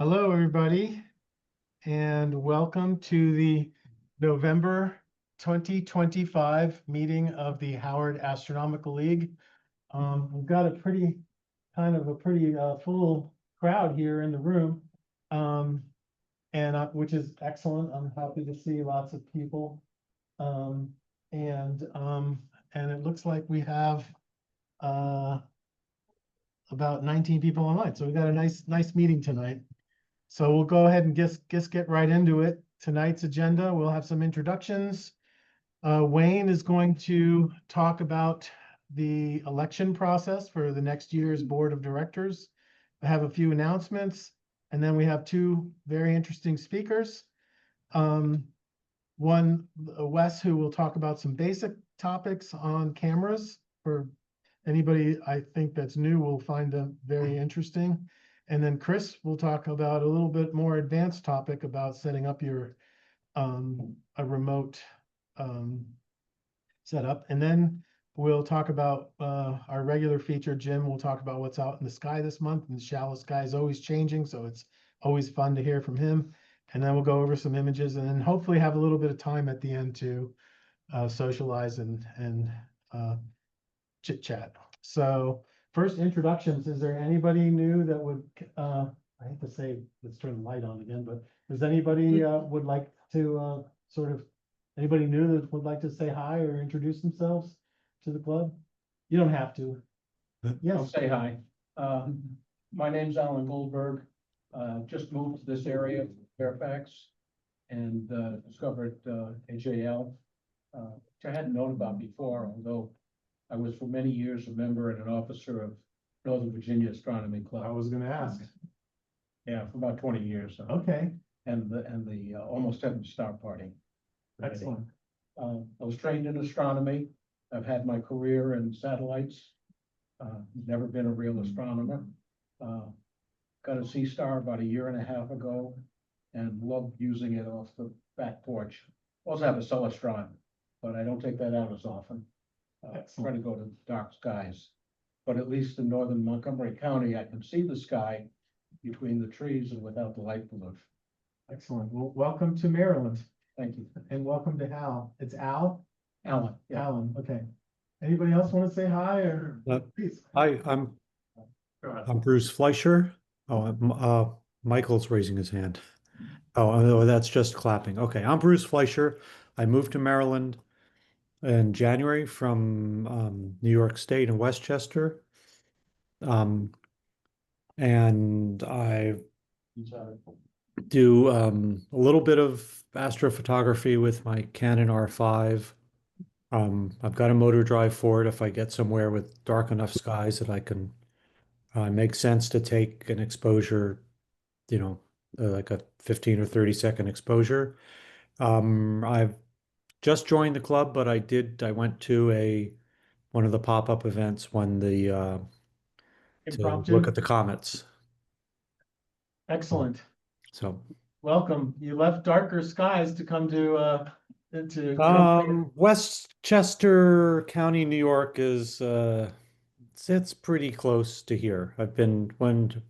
Hello, everybody, and welcome to the November 2025 meeting of the Howard Astronomical League. We've got a pretty full crowd here in the room, which is excellent. I'm happy to see lots of people, and it looks like we have about 19 people online. So we got a nice meeting tonight. So we'll go ahead and just get right into it. Tonight's agenda, we'll have some introductions. Wayne is going to talk about the election process for the next year's board of directors. I have a few announcements, and then we have two very interesting speakers. One, Wes, who will talk about some basic topics on cameras. For anybody I think that's new will find them very interesting. And then Chris will talk about a little bit more advanced topic about setting up your a remote setup. And then we'll talk about our regular feature. Jim will talk about what's out in the sky this month, and the shallow sky is always changing, so it's always fun to hear from him. And then we'll go over some images, and then hopefully have a little bit of time at the end to socialize and chit chat. So first introductions, is there anybody new that would, I hate to say, let's turn the light on again, but does anybody would like to anybody new that would like to say hi or introduce themselves to the club? You don't have to. I'll Yes. say hi. My name's Alan Goldberg. Just moved to this area, Fairfax, and discovered HAL, which I hadn't known about before, although I was for many years a member and an officer of Northern Virginia Astronomy Club. I was gonna ask. Yeah, for about 20 years. So. Okay, And the Almost Heaven Star Party. excellent. I was trained in astronomy. I've had my career in satellites. Never been a real astronomer. Got a sea star about a year and a half ago and loved using it off the back porch. Also have a Celestron, but I don't take that out as often. Try to go to dark skies. But at least in northern Montgomery County, I can see the sky between the trees and without the light pollution. Excellent. Well, welcome to Maryland. Thank you. And welcome to Hal. It's Al? Alan. Yeah. Alan, okay. Anybody else want to say hi or please? Hi, I'm Bruce Fleischer. Oh, Michael's raising his hand. Oh, that's just clapping. Okay, I'm Bruce Fleischer. I moved to Maryland in January from New York State in Westchester. And I do a little bit of astrophotography with my Canon R5. I've got a motor drive for it if I get somewhere with dark enough skies that I can make sense to take an exposure, like a 15 or 30-second exposure. I've just joined the club, but I went to one of the pop-up events when to look at the comets. Excellent. So welcome. You left darker skies to come to Westchester County, New York is it's pretty close to here. I've been when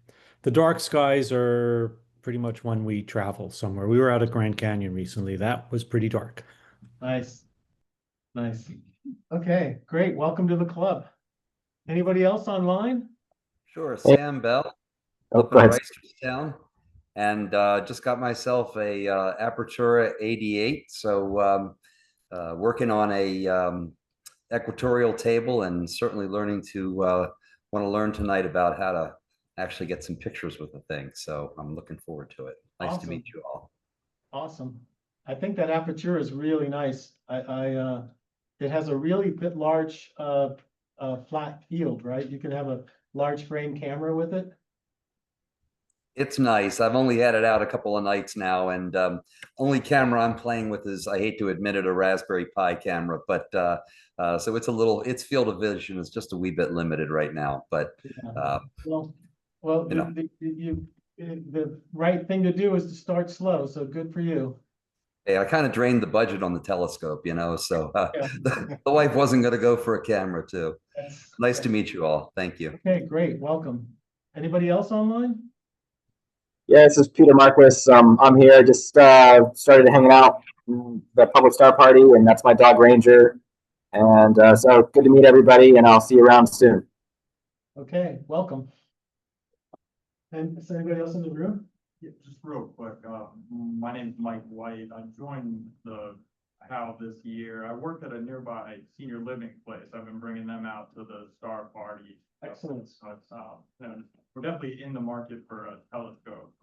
the dark skies are pretty much when we travel somewhere. We were out at Grand Canyon recently. That was pretty dark. Nice. Okay, great. Welcome to the club. Anybody else online? Sure, Sam Bell, up in Reisterstown, and just got myself a Apertura 88. So working on a equatorial table, and certainly learning to want to learn tonight about how to actually get some pictures with the thing. So I'm looking forward to it. Nice to meet you all. Awesome. I think that aperture is really nice. It has a really large flat field, right? You can have a large frame camera with it. It's nice. I've only had it out a couple of nights now, and only camera I'm playing with is, I hate to admit it, a Raspberry Pi camera, but so its field of vision is just a wee bit limited right now. But the right thing to do is to start slow. So good for you. Hey, I kind of drained the budget on the telescope, so the wife wasn't going to go for a camera too. Nice to meet you all. Thank you. Okay, great. Welcome. Anybody else online? Yeah, this is Peter Marquis. I'm here. Just started hanging out in the public star party, and that's my dog Ranger. And so good to meet everybody, and I'll see you around soon. Okay, welcome. And is there anybody else in the room? Yeah, just real quick, my name's Mike White. I joined the HAL this year. I worked at a nearby senior living place. I've been bringing them out to the star party. Excellent. And we're definitely in the market for a telescope.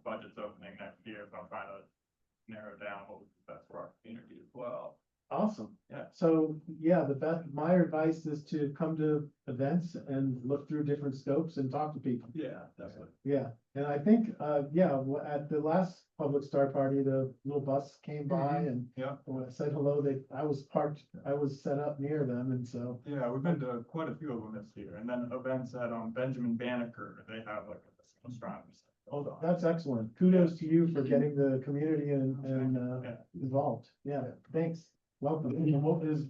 Budget's opening next year, so I'm trying to narrow down what would be best for our community as well. Awesome. Yeah. So, yeah, my advice is to come to events and look through different scopes and talk to people. Yeah, definitely. Yeah, and I think, at the last public star party, the little bus came by and Yeah. when I said hello, I was set up near them, and so. Yeah, we've been to quite a few of them this year, and then events at Benjamin Banneker, they have like a astronomy. Oh, that's excellent. Kudos to you for getting the community and Yeah. involved. Yeah, thanks. Welcome. And what is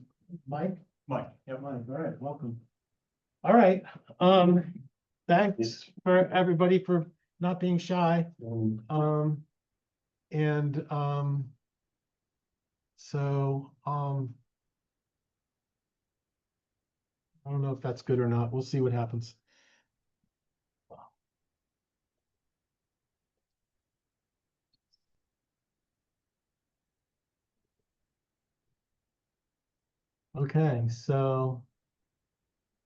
Mike? Mike, yep. Mike, all right, welcome. All right, thanks for everybody for not being shy. I don't know if that's good or not. We'll see what happens. Okay, so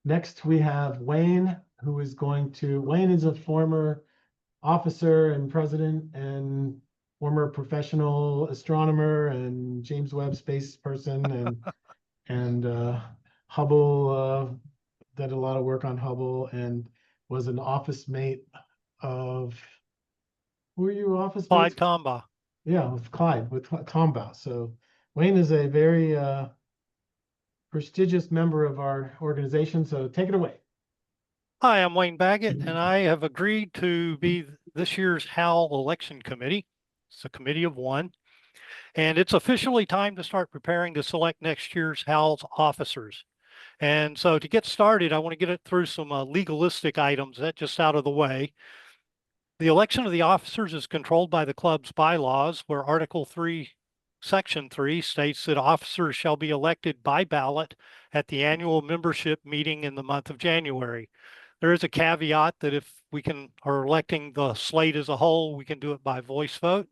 next we have Wayne, who is Wayne is a former officer and president and former professional astronomer and James Webb Space person and Hubble, did a lot of work on Hubble and was an office mate of, who were you office mates? Clyde Tombaugh. Yeah, with Tombaugh. So Wayne is a very prestigious member of our organization, so take it away. Hi, I'm Wayne Baggett, and I have agreed to be this year's HAL election committee. It's a committee of one, and it's officially time to start preparing to select next year's HAL's officers. And so to get started, I want to get it through some legalistic items that just out of the way. The election of the officers is controlled by the club's bylaws, where Article 3, Section 3 states that officers shall be elected by ballot at the annual membership meeting in the month of January. There is a caveat that if we are electing the slate as a whole, we can do it by voice vote.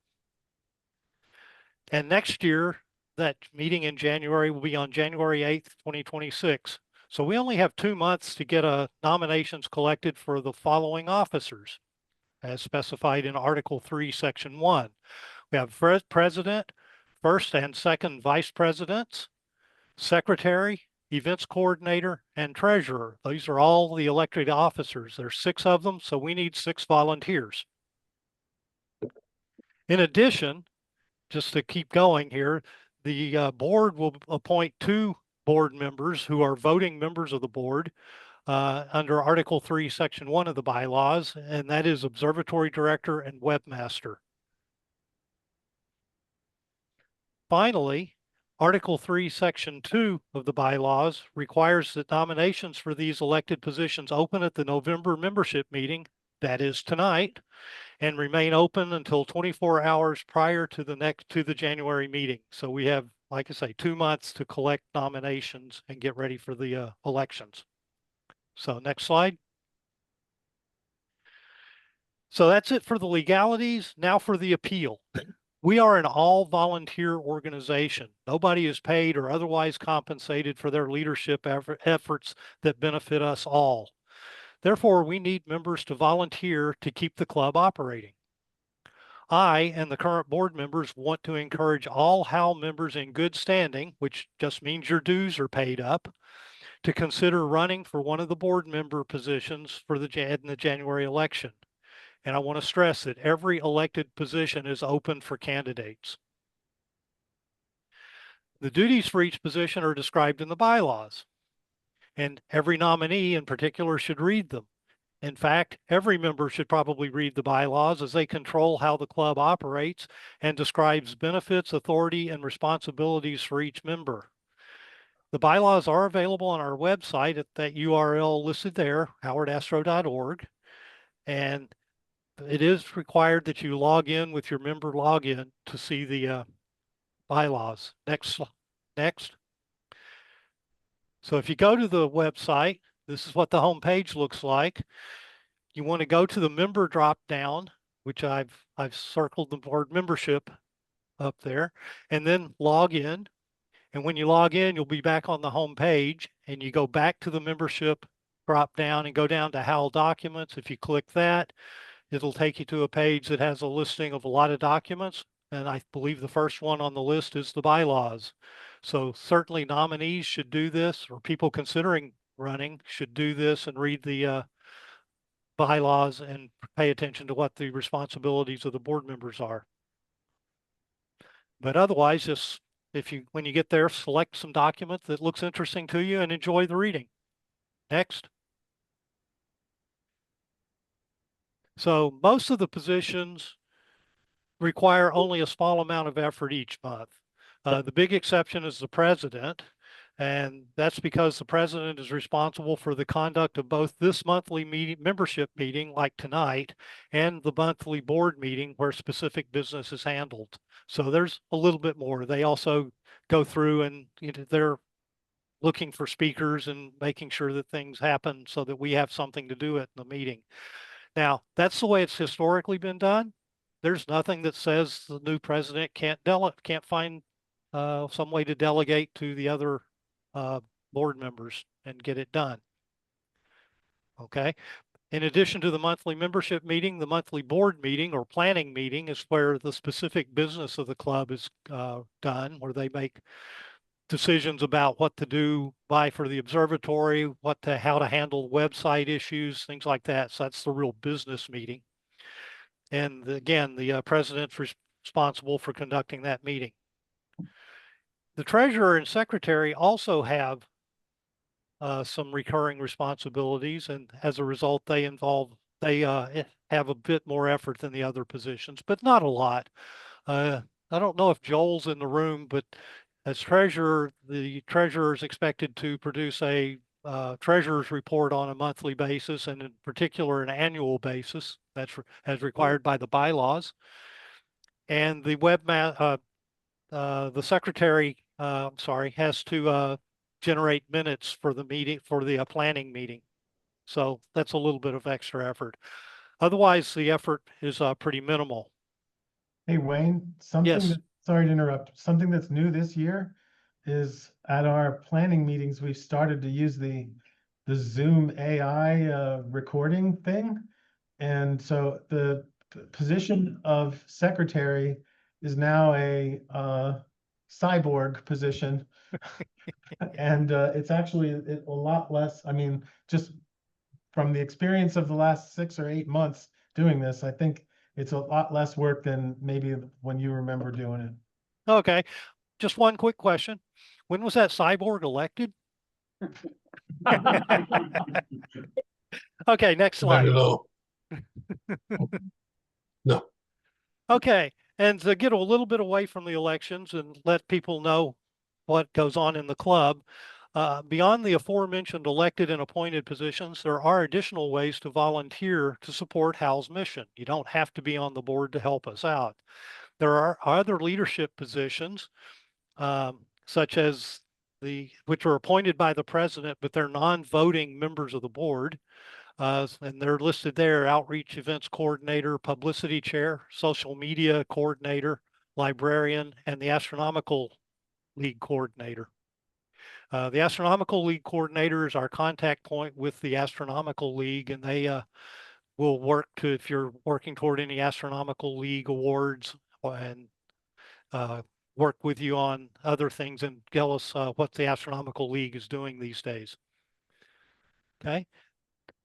And next year, that meeting in January will be on January 8th, 2026. So we only have 2 months to get nominations collected for the following officers, as specified in Article 3, Section 1. We have President, first and second vice presidents, secretary, events coordinator, and treasurer. These are all the elected officers. There's 6 of them, so we need 6 volunteers. In addition, just to keep going here, the board will appoint 2 board members who are voting members of the board under Article 3, Section 1 of the bylaws, and that is observatory director and webmaster. Finally, Article 3, Section 2 of the bylaws requires that nominations for these elected positions open at the November membership meeting, that is tonight, and remain open until 24 hours prior to the January meeting. So we have, like I say, 2 months to collect nominations and get ready for the elections. So next slide. So that's it for the legalities. Now for the appeal. We are an all-volunteer organization. Nobody is paid or otherwise compensated for their leadership efforts that benefit us all. Therefore, we need members to volunteer to keep the club operating. I and the current board members want to encourage all HAL members in good standing, which just means your dues are paid up, to consider running for one of the board member positions in the January election. And I want to stress that every elected position is open for candidates. The duties for each position are described in the bylaws, and every nominee in particular should read them. In fact, every member should probably read the bylaws, as they control how the club operates and describes benefits, authority, and responsibilities for each member. The bylaws are available on our website at that URL listed there, howardastro.org. And it is required that you log in with your member login to see the bylaws. Next. So if you go to the website, this is what the home page looks like. You want to go to the member drop down, which I've circled the word membership up there, and then log in. And when you log in, you'll be back on the home page, and you go back to the membership drop down and go down to HAL documents. If you click that, it'll take you to a page that has a listing of a lot of documents. And I believe the first one on the list is the bylaws. So certainly nominees should do this, or people considering running should do this and read the bylaws and pay attention to what the responsibilities of the board members are. But otherwise, just when you get there, select some document that looks interesting to you and enjoy the reading. Next. So most of the positions require only a small amount of effort each month. The big exception is the president, and that's because the president is responsible for the conduct of both this monthly membership meeting, like tonight, and the monthly board meeting where specific business is handled. So there's a little bit more. They also go through and they're looking for speakers and making sure that things happen so that we have something to do at the meeting. Now, that's the way it's historically been done. There's nothing that says the new president can't find some way to delegate to the other board members and get it done. Okay. In addition to the monthly membership meeting, the monthly board meeting or planning meeting is where the specific business of the club is done, where they make decisions about what to do for the observatory, how to handle website issues, things like that. So that's the real business meeting. And again, the president's responsible for conducting that meeting. The treasurer and secretary also have some recurring responsibilities, and as a result, they have a bit more effort than the other positions, but not a lot. I don't know if Joel's in the room, but as treasurer, the treasurer is expected to produce a treasurer's report on a monthly basis, and in particular an annual basis. That's as required by the bylaws. And the the secretary, has to generate minutes for the meeting, for the planning meeting. So that's a little bit of extra effort. Otherwise, the effort is pretty minimal. Hey, Wayne, Yes. Sorry to interrupt. Something that's new this year is at our planning meetings, we've started to use the Zoom AI recording thing. And so the position of secretary is now a cyborg position. And it's actually a lot less, I mean, just from the experience of the last 6 or 8 months doing this, I think it's a lot less work than maybe when you remember doing it. Okay. Just one quick question. When was that cyborg elected? Okay, next slide. No. No. Okay, and to get a little bit away from the elections and let people know what goes on in the club, beyond the aforementioned elected and appointed positions, there are additional ways to volunteer to support HAL's mission. You don't have to be on the board to help us out. There are other leadership positions, such as which are appointed by the president, but they're non-voting members of the board. And they're listed there: outreach events coordinator, publicity chair, social media coordinator, librarian, and the astronomical league coordinator. The astronomical league coordinator is our contact point with the astronomical league, and they will work if you're working toward any astronomical league awards, and work with you on other things and tell us what the astronomical league is doing these days. Okay.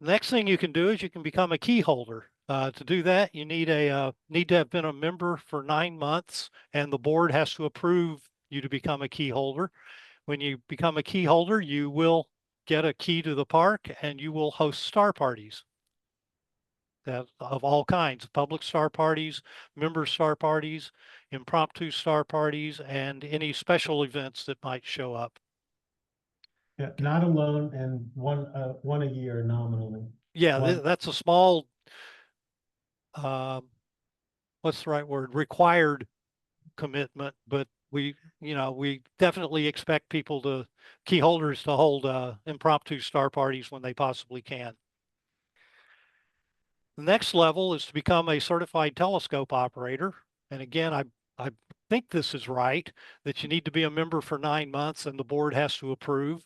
Next thing you can do is you can become a key holder. To do that, you need to have been a member for 9 months, and the board has to approve you to become a key holder. When you become a key holder, you will get a key to the park, and you will host star parties of all kinds: public star parties, member star parties, impromptu star parties, and any special events that might show up. Yeah, not alone, and one a year nominally. Yeah, that's a small what's the right word? Required commitment, but we definitely expect people key holders to hold impromptu star parties when they possibly can. The next level is to become a certified telescope operator. And again, I think this is right, that you need to be a member for 9 months and the board has to approve.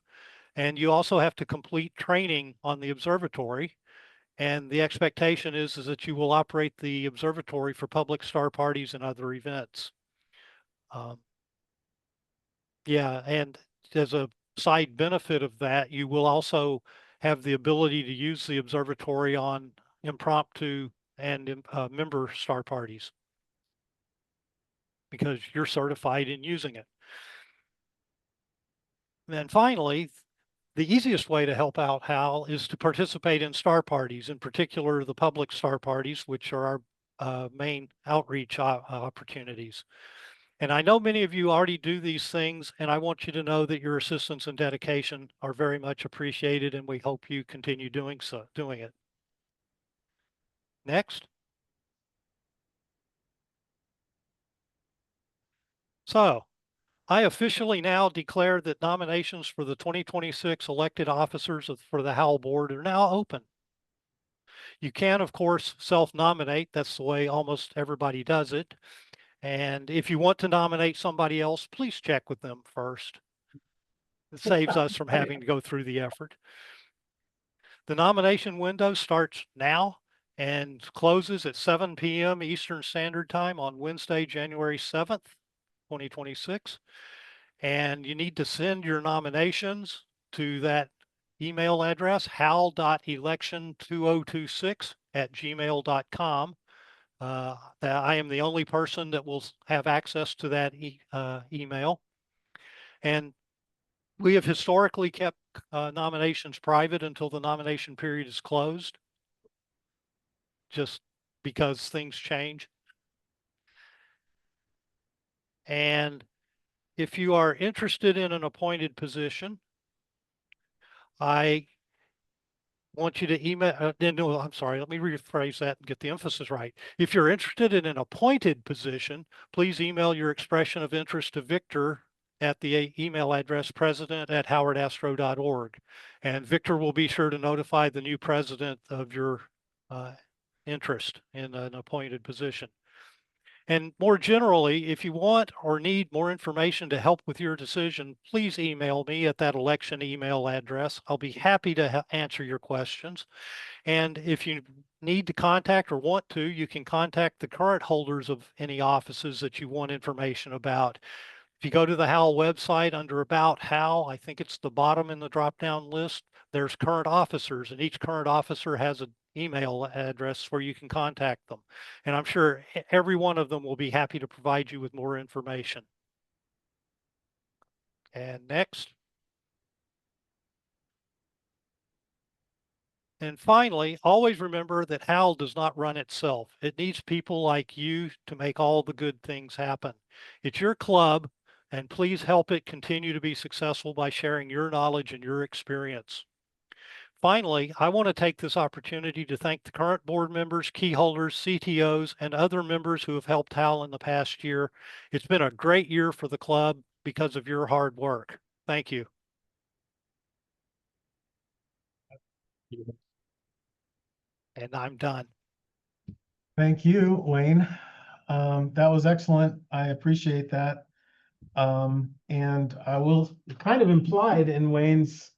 And you also have to complete training on the observatory. And the expectation is that you will operate the observatory for public star parties and other events. Yeah, and as a side benefit of that, you will also have the ability to use the observatory on impromptu and member star parties because you're certified in using it. And then finally, the easiest way to help out HAL is to participate in star parties, in particular the public star parties, which are our main outreach opportunities. And I know many of you already do these things, and I want you to know that your assistance and dedication are very much appreciated, and we hope you continue doing it. Next. So, I officially now declare that nominations for the 2026 elected officers for the HAL board are now open. You can, of course, self-nominate. That's the way almost everybody does it. And if you want to nominate somebody else, please check with them first. It saves us from having to go through the effort. The nomination window starts now and closes at 7 p.m. Eastern Standard Time on Wednesday, January 7th, 2026. And you need to send your nominations to that email address, hal.election2026@gmail.com. That I am the only person that will have access to that email. And we have historically kept nominations private until the nomination period is closed, just because things change. And if you are interested in an appointed position, I want you to email, no, I'm sorry, let me rephrase that and get the emphasis right. If you're interested in an appointed position, please email your expression of interest to Victor at the email address president@howardastro.org. And Victor will be sure to notify the new president of your interest in an appointed position. And more generally, if you want or need more information to help with your decision, please email me at that election email address. I'll be happy to answer your questions. And if you need to contact or want to, you can contact the current holders of any offices that you want information about. If you go to the HAL website under About HAL, I think it's the bottom in the drop-down list, there's current officers, and each current officer has an email address where you can contact them. And I'm sure every one of them will be happy to provide you with more information. And next. And finally, always remember that HAL does not run itself. It needs people like you to make all the good things happen. It's your club, and please help it continue to be successful by sharing your knowledge and your experience. Finally, I want to take this opportunity to thank the current board members, key holders, CTOs, and other members who have helped HAL in the past year. It's been a great year for the club because of your hard work. Thank you. And I'm done. Thank you, Wayne. That was excellent. I appreciate that. And I will, kind of implied in Wayne's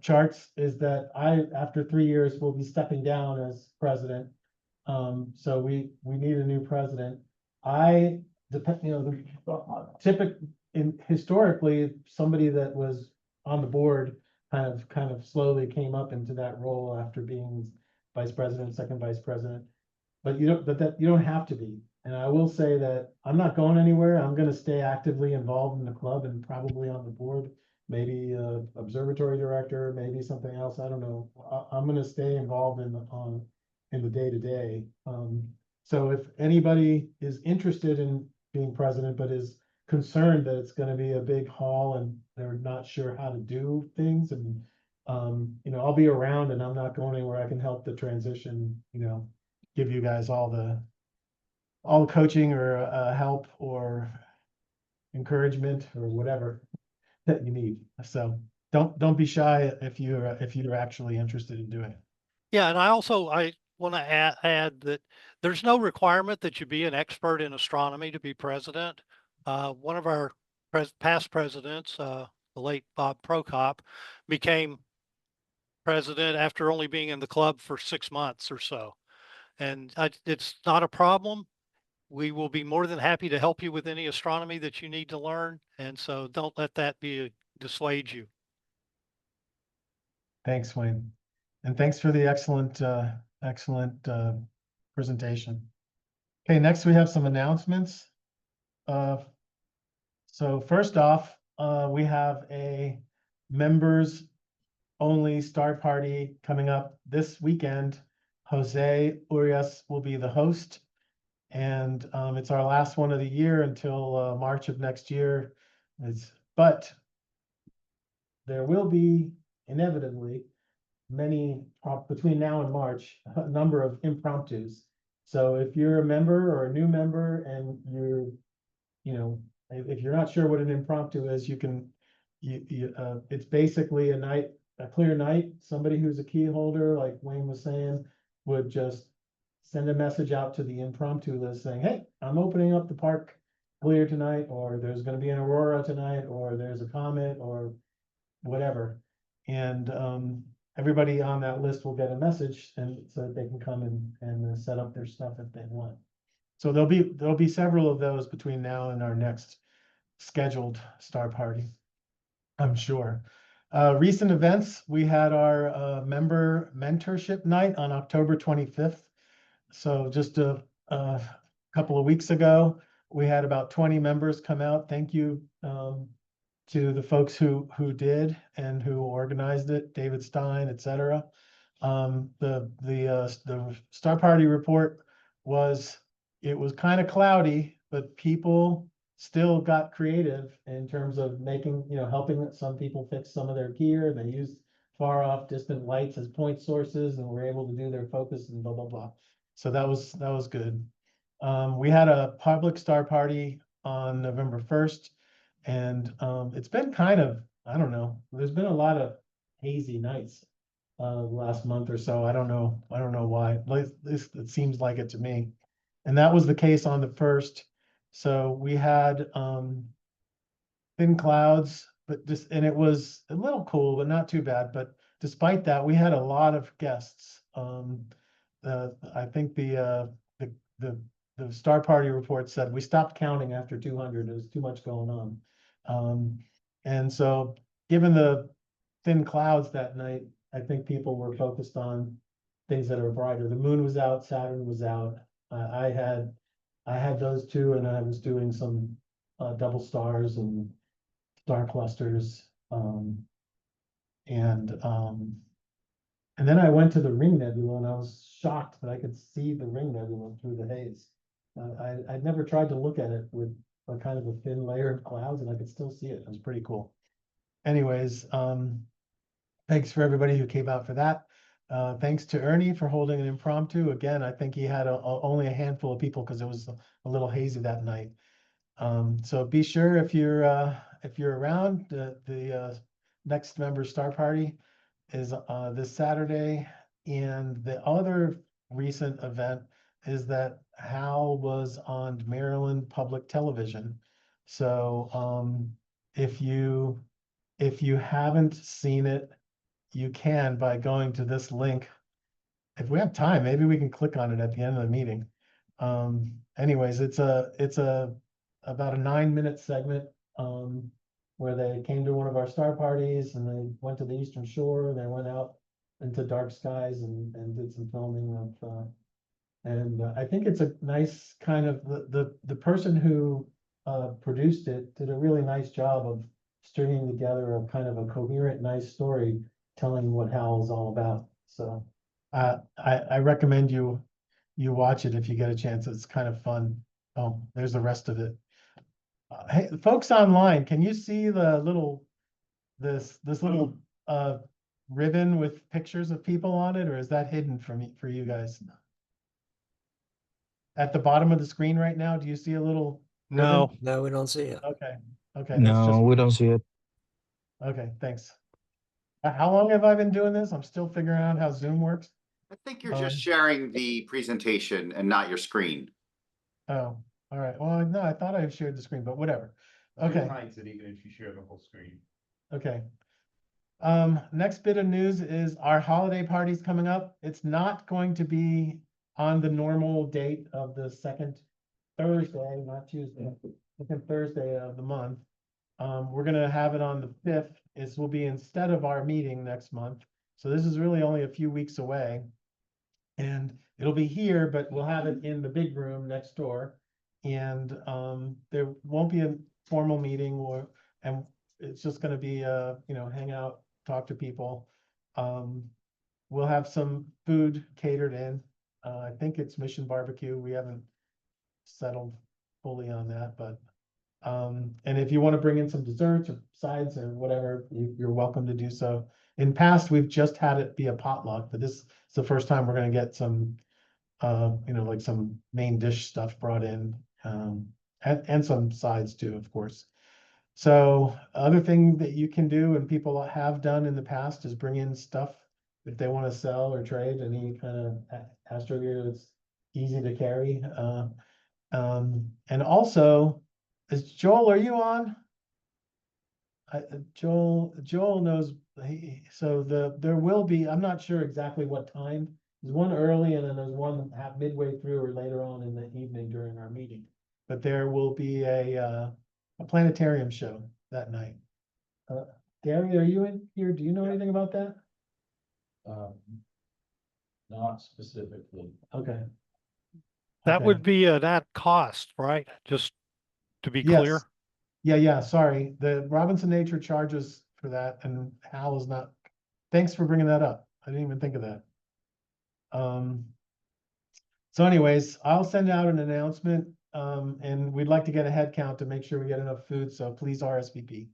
charts is that I, after 3 years, will be stepping down as president. So we need a new president. Historically, somebody that was on the board kind of slowly came up into that role after being vice president, second vice president. But you don't have to be. And I will say that I'm not going anywhere. I'm going to stay actively involved in the club and probably on the board, maybe observatory director, maybe something else. I don't know. I'm going to stay involved in the day-to-day. So if anybody is interested in being president, but is concerned that it's going to be a big haul and they're not sure how to do things, and I'll be around and I'm not going anywhere. I can help the transition, give you guys all the coaching or help or encouragement or whatever that you need. So don't be shy if you're actually interested in doing it. Yeah, and I want to add that there's no requirement that you be an expert in astronomy to be president. One of our past presidents, the late Bob Prokop, became president after only being in the club for 6 months or so. And it's not a problem. We will be more than happy to help you with any astronomy that you need to learn. And so don't let that dissuade you. Thanks, Wayne. And thanks for the excellent presentation. Okay, next we have some announcements. So first off, we have a members only star party coming up this weekend. Jose Urias will be the host, and it's our last one of the year until March of next year. But there will be inevitably many between now and March, a number of impromptus. So if you're a member or a new member and if you're not sure what an impromptu is, it's basically a clear night. Somebody who's a key holder, like Wayne was saying, would just send a message out to the impromptu list saying, hey, I'm opening up the park clear tonight, or there's going to be an aurora tonight, or there's a comet, or whatever. And everybody on that list will get a message, and so that they can come and set up their stuff if they want. So there'll be several of those between now and our next scheduled star party, I'm sure. Recent events, we had our member mentorship night on October 25th. So just a couple of weeks ago, we had about 20 members come out. Thank you to the folks who did and who organized it, David Stein, etc. The Star Party report was kind of cloudy, but people still got creative in terms of making, helping some people fix some of their gear. They used far off distant lights as point sources and were able to do their focus and blah, blah, blah. So that was good. We had a public Star Party on November 1st. And it's been kind of, I don't know, there's been a lot of hazy nights last month or so. I don't know why. It seems like it to me. And that was the case on the 1st. So we had thin clouds, and it was a little cool, but not too bad. But despite that, we had a lot of guests. I think the Star Party report said we stopped counting after 200. There was too much going on. And so given the thin clouds that night, I think people were focused on things that are brighter. The moon was out, Saturn was out. I had those two, and I was doing some double stars and star clusters. And then I went to the Ring Nebula, and I was shocked that I could see the Ring Nebula through the haze. I'd never tried to look at it with a kind of a thin layer of clouds, and I could still see it. It was pretty cool. Anyways, thanks for everybody who came out for that. Thanks to Ernie for holding an impromptu. Again, I think he had only a handful of people because it was a little hazy that night. So be sure if you're around, the next member Star Party is this Saturday. And the other recent event is that HAL was on Maryland Public Television. So if you haven't seen it, you can by going to this link. If we have time, maybe we can click on it at the end of the meeting. Anyways, it's about a 9-minute segment where they came to one of our star parties and they went to the Eastern Shore and they went out into dark skies and did some filming of and I think it's a nice kind of the person who produced it did a really nice job of stringing together a kind of a coherent, nice story telling what HAL is all about. So I recommend you watch it if you get a chance. It's kind of fun. Oh, there's the rest of it. Hey, folks online, can you see the little this little ribbon with pictures of people on it, or is that hidden for you guys? at the bottom of the screen right now? Do you see a little? No, ribbon? No, we don't see it. Okay, okay, that's just, No, we don't see it. okay, thanks. How long have I been doing this? I'm still figuring out how Zoom works. I think you're just sharing the presentation and not your screen. Oh, all right. Well, no, I thought I shared the screen, but whatever. Okay. hides it even if you share the whole screen. Okay. Next bit of news is our holiday party's coming up. It's not going to be on the normal date of the second Thursday, not Tuesday, second Thursday of the month. We're gonna have it on the 5th. It will be instead of our meeting next month. So this is really only a few weeks away. And it'll be here, but we'll have it in the big room next door. And there won't be a formal meeting and it's just gonna be hang out, talk to people. We'll have some food catered in. I think it's Mission Barbecue. We haven't settled fully on that, but and if you want to bring in some desserts or sides or whatever, you're welcome to do so. In past, we've just had it be a potluck, but this is the first time we're going to get some, like some main dish stuff brought in, and some sides too, of course. So other thing that you can do and people have done in the past is bring in stuff if they want to sell or trade any kind of Astro gear that's easy to carry. And also, is Joel, are you on? Joel knows, there will be, I'm not sure exactly what time. There's one early and then there's one midway through or later on in the evening during our meeting. But there will be a planetarium show that night. Gary, are you in here? Do you know anything about that? Not specifically. Okay. that Okay. would be at cost, right? Just to be clear. Yes. Yeah, sorry. The Robinson Nature charges for that and HAL is not. Thanks for bringing that up. I didn't even think of that. So anyways, I'll send out an announcement, and we'd like to get a head count to make sure we get enough food, so please RSVP.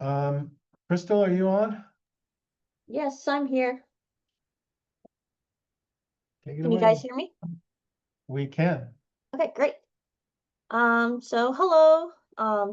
Krystal, are you on? Yes, I'm here. Take it Can you away. guys hear me? We can. Okay, great. So hello.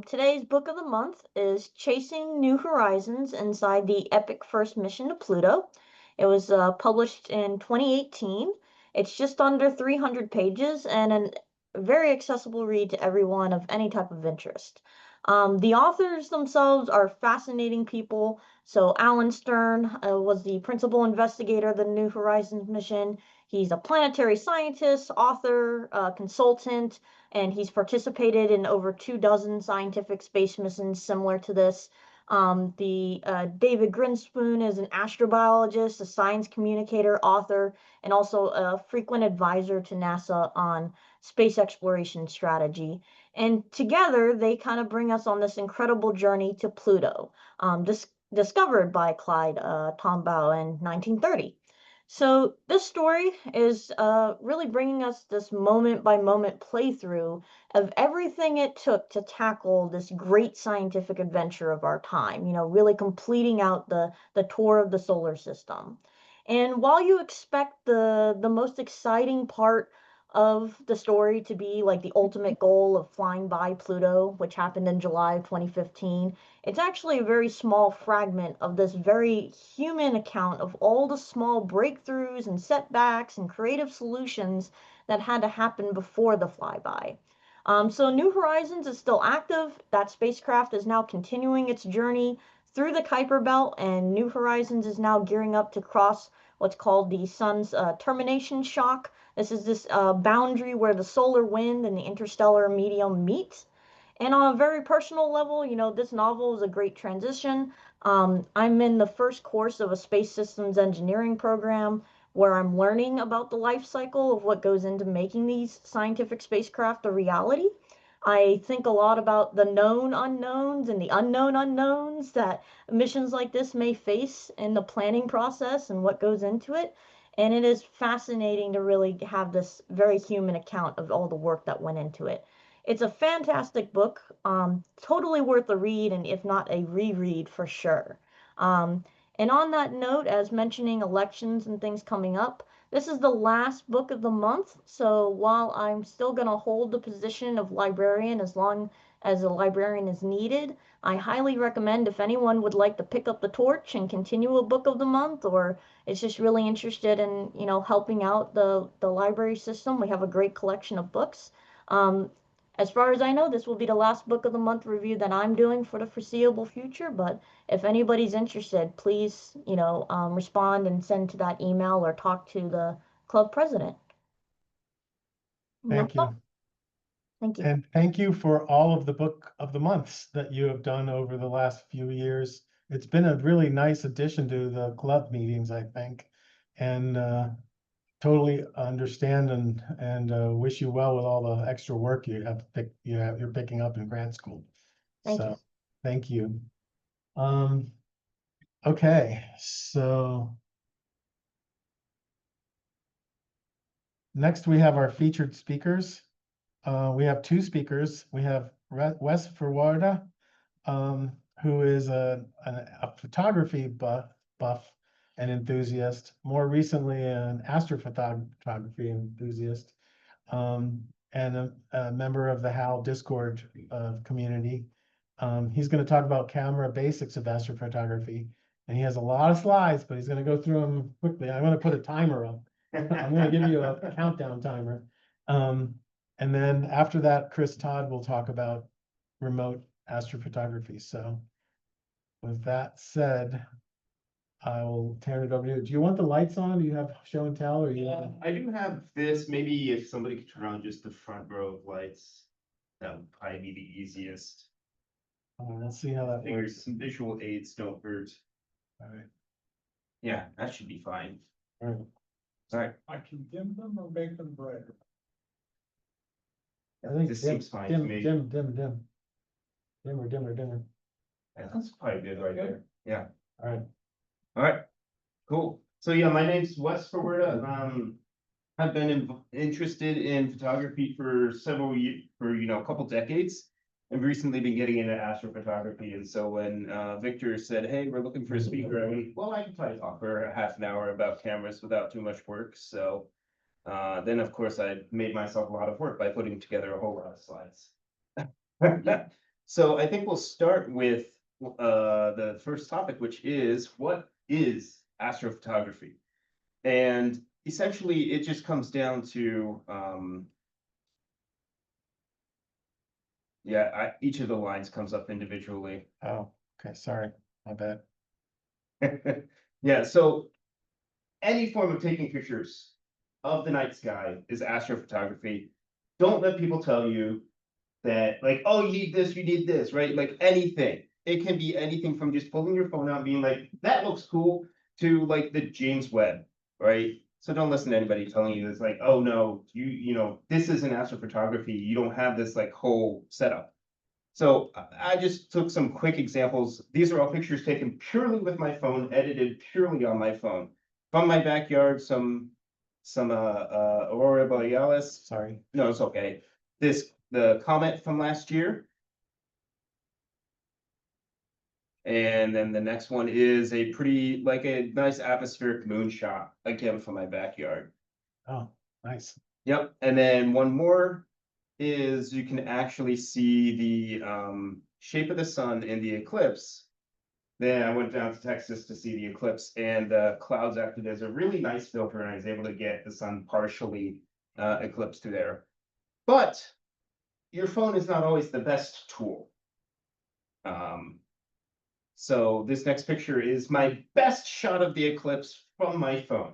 Today's book of the month is Chasing New Horizons Inside the Epic First Mission to Pluto. It was published in 2018. It's just under 300 pages and a very accessible read to everyone of any type of interest. The authors themselves are fascinating people. So Alan Stern was the principal investigator of the New Horizons mission. He's a planetary scientist, author, consultant, and he's participated in over 24 scientific space missions similar to this. David Grinspoon is an astrobiologist, a science communicator, author, and also a frequent advisor to NASA on space exploration strategy. And together, they kind of bring us on this incredible journey to Pluto, discovered by Clyde Tombaugh in 1930. So this story is really bringing us this moment-by-moment playthrough of everything it took to tackle this great scientific adventure of our time, really completing out the tour of the solar system. And while you expect the most exciting part of the story to be like the ultimate goal of flying by Pluto, which happened in July of 2015, it's actually a very small fragment of this very human account of all the small breakthroughs and setbacks and creative solutions that had to happen before the flyby. So New Horizons is still active. That spacecraft is now continuing its journey through the Kuiper Belt, and New Horizons is now gearing up to cross what's called the sun's termination shock. This is this boundary where the solar wind and the interstellar medium meet. And on a very personal level, this novel is a great transition. I'm in the first course of a space systems engineering program where I'm learning about the life cycle of what goes into making these scientific spacecraft a reality. I think a lot about the known unknowns and the unknown unknowns that missions like this may face in the planning process and what goes into it. And it is fascinating to really have this very human account of all the work that went into it. It's a fantastic book, totally worth a read, and if not a reread for sure. And on that note, as mentioning elections and things coming up, This is the last book of the month, so while I'm still going to hold the position of librarian as long as a librarian is needed, I highly recommend if anyone would like to pick up the torch and continue a book of the month, or is just really interested in, helping out the library system. We have a great collection of books. As far as I know, this will be the last book of the month review that I'm doing for the foreseeable future, but if anybody's interested, please, respond and send to that email or talk to the club president. Thank you. Thank you. And thank you for all of the book of the months that you have done over the last few years. It's been a really nice addition to the club meetings, I think. And totally understand and wish you well with all the extra work you're picking up in grad school. Thank you. Thank you. Okay, so next we have our featured speakers. We have two speakers. We have Wes Ferwerda, who is a photography buff and enthusiast, more recently an astrophotography enthusiast, and a member of the HAL Discord community. He's going to talk about camera basics of astrophotography, and he has a lot of slides, but he's going to go through them quickly. I'm going to put a timer up. I'm going to give you a countdown timer. And then after that, Todd will talk about remote astrophotography. So with that said, I will turn it over to you. Do you want the lights on? Do you have show and tell, or you? I do have this. Maybe if somebody could turn on just the front row of lights, that would probably be the easiest. Let's see how that Figure works. some visual aids don't hurt. All right. Yeah, that should be fine. All right. All right. I can dim them or make them brighter. I think This dim, seems fine dim, to me. dim. Dimmer. Yeah, that's probably good right there. Yeah. All right. All right. Cool. So yeah, my name's Wes Ferwerda. I've been interested in photography for several years, for a couple decades. I've recently been getting into astrophotography, and so when Victor said, "Hey, we're looking for a speaker," I went, "Well, I can probably talk for a half an hour about cameras without too much work." So then, of course, I made myself a lot of work by putting together a whole lot of slides. So I think we'll start with the first topic, which is, what is astrophotography? And essentially, it just comes down to, each of the lines comes up individually. Oh, okay. Sorry. My bad. Yeah, so any form of taking pictures of the night sky is astrophotography. Don't let people tell you that, like, oh, you need this, right? Like anything. It can be anything from just pulling your phone out and being like, that looks cool, to like the James Webb, right? So don't listen to anybody telling you it's like, oh no, this isn't astrophotography. You don't have this like whole setup. So I just took some quick examples. These are all pictures taken purely with my phone, edited purely on my phone. From my backyard, some Aurora Borealis. Sorry. No, it's okay. The comet from last year. And then the next one is a nice atmospheric moonshot, again from my backyard. Oh, nice. Yep. And then one more is you can actually see the shape of the sun in the eclipse. Then I went down to Texas to see the eclipse, and the clouds acted as a really nice filter, and I was able to get the sun partially eclipsed through there. But your phone is not always the best tool. So this next picture is my best shot of the eclipse from my phone,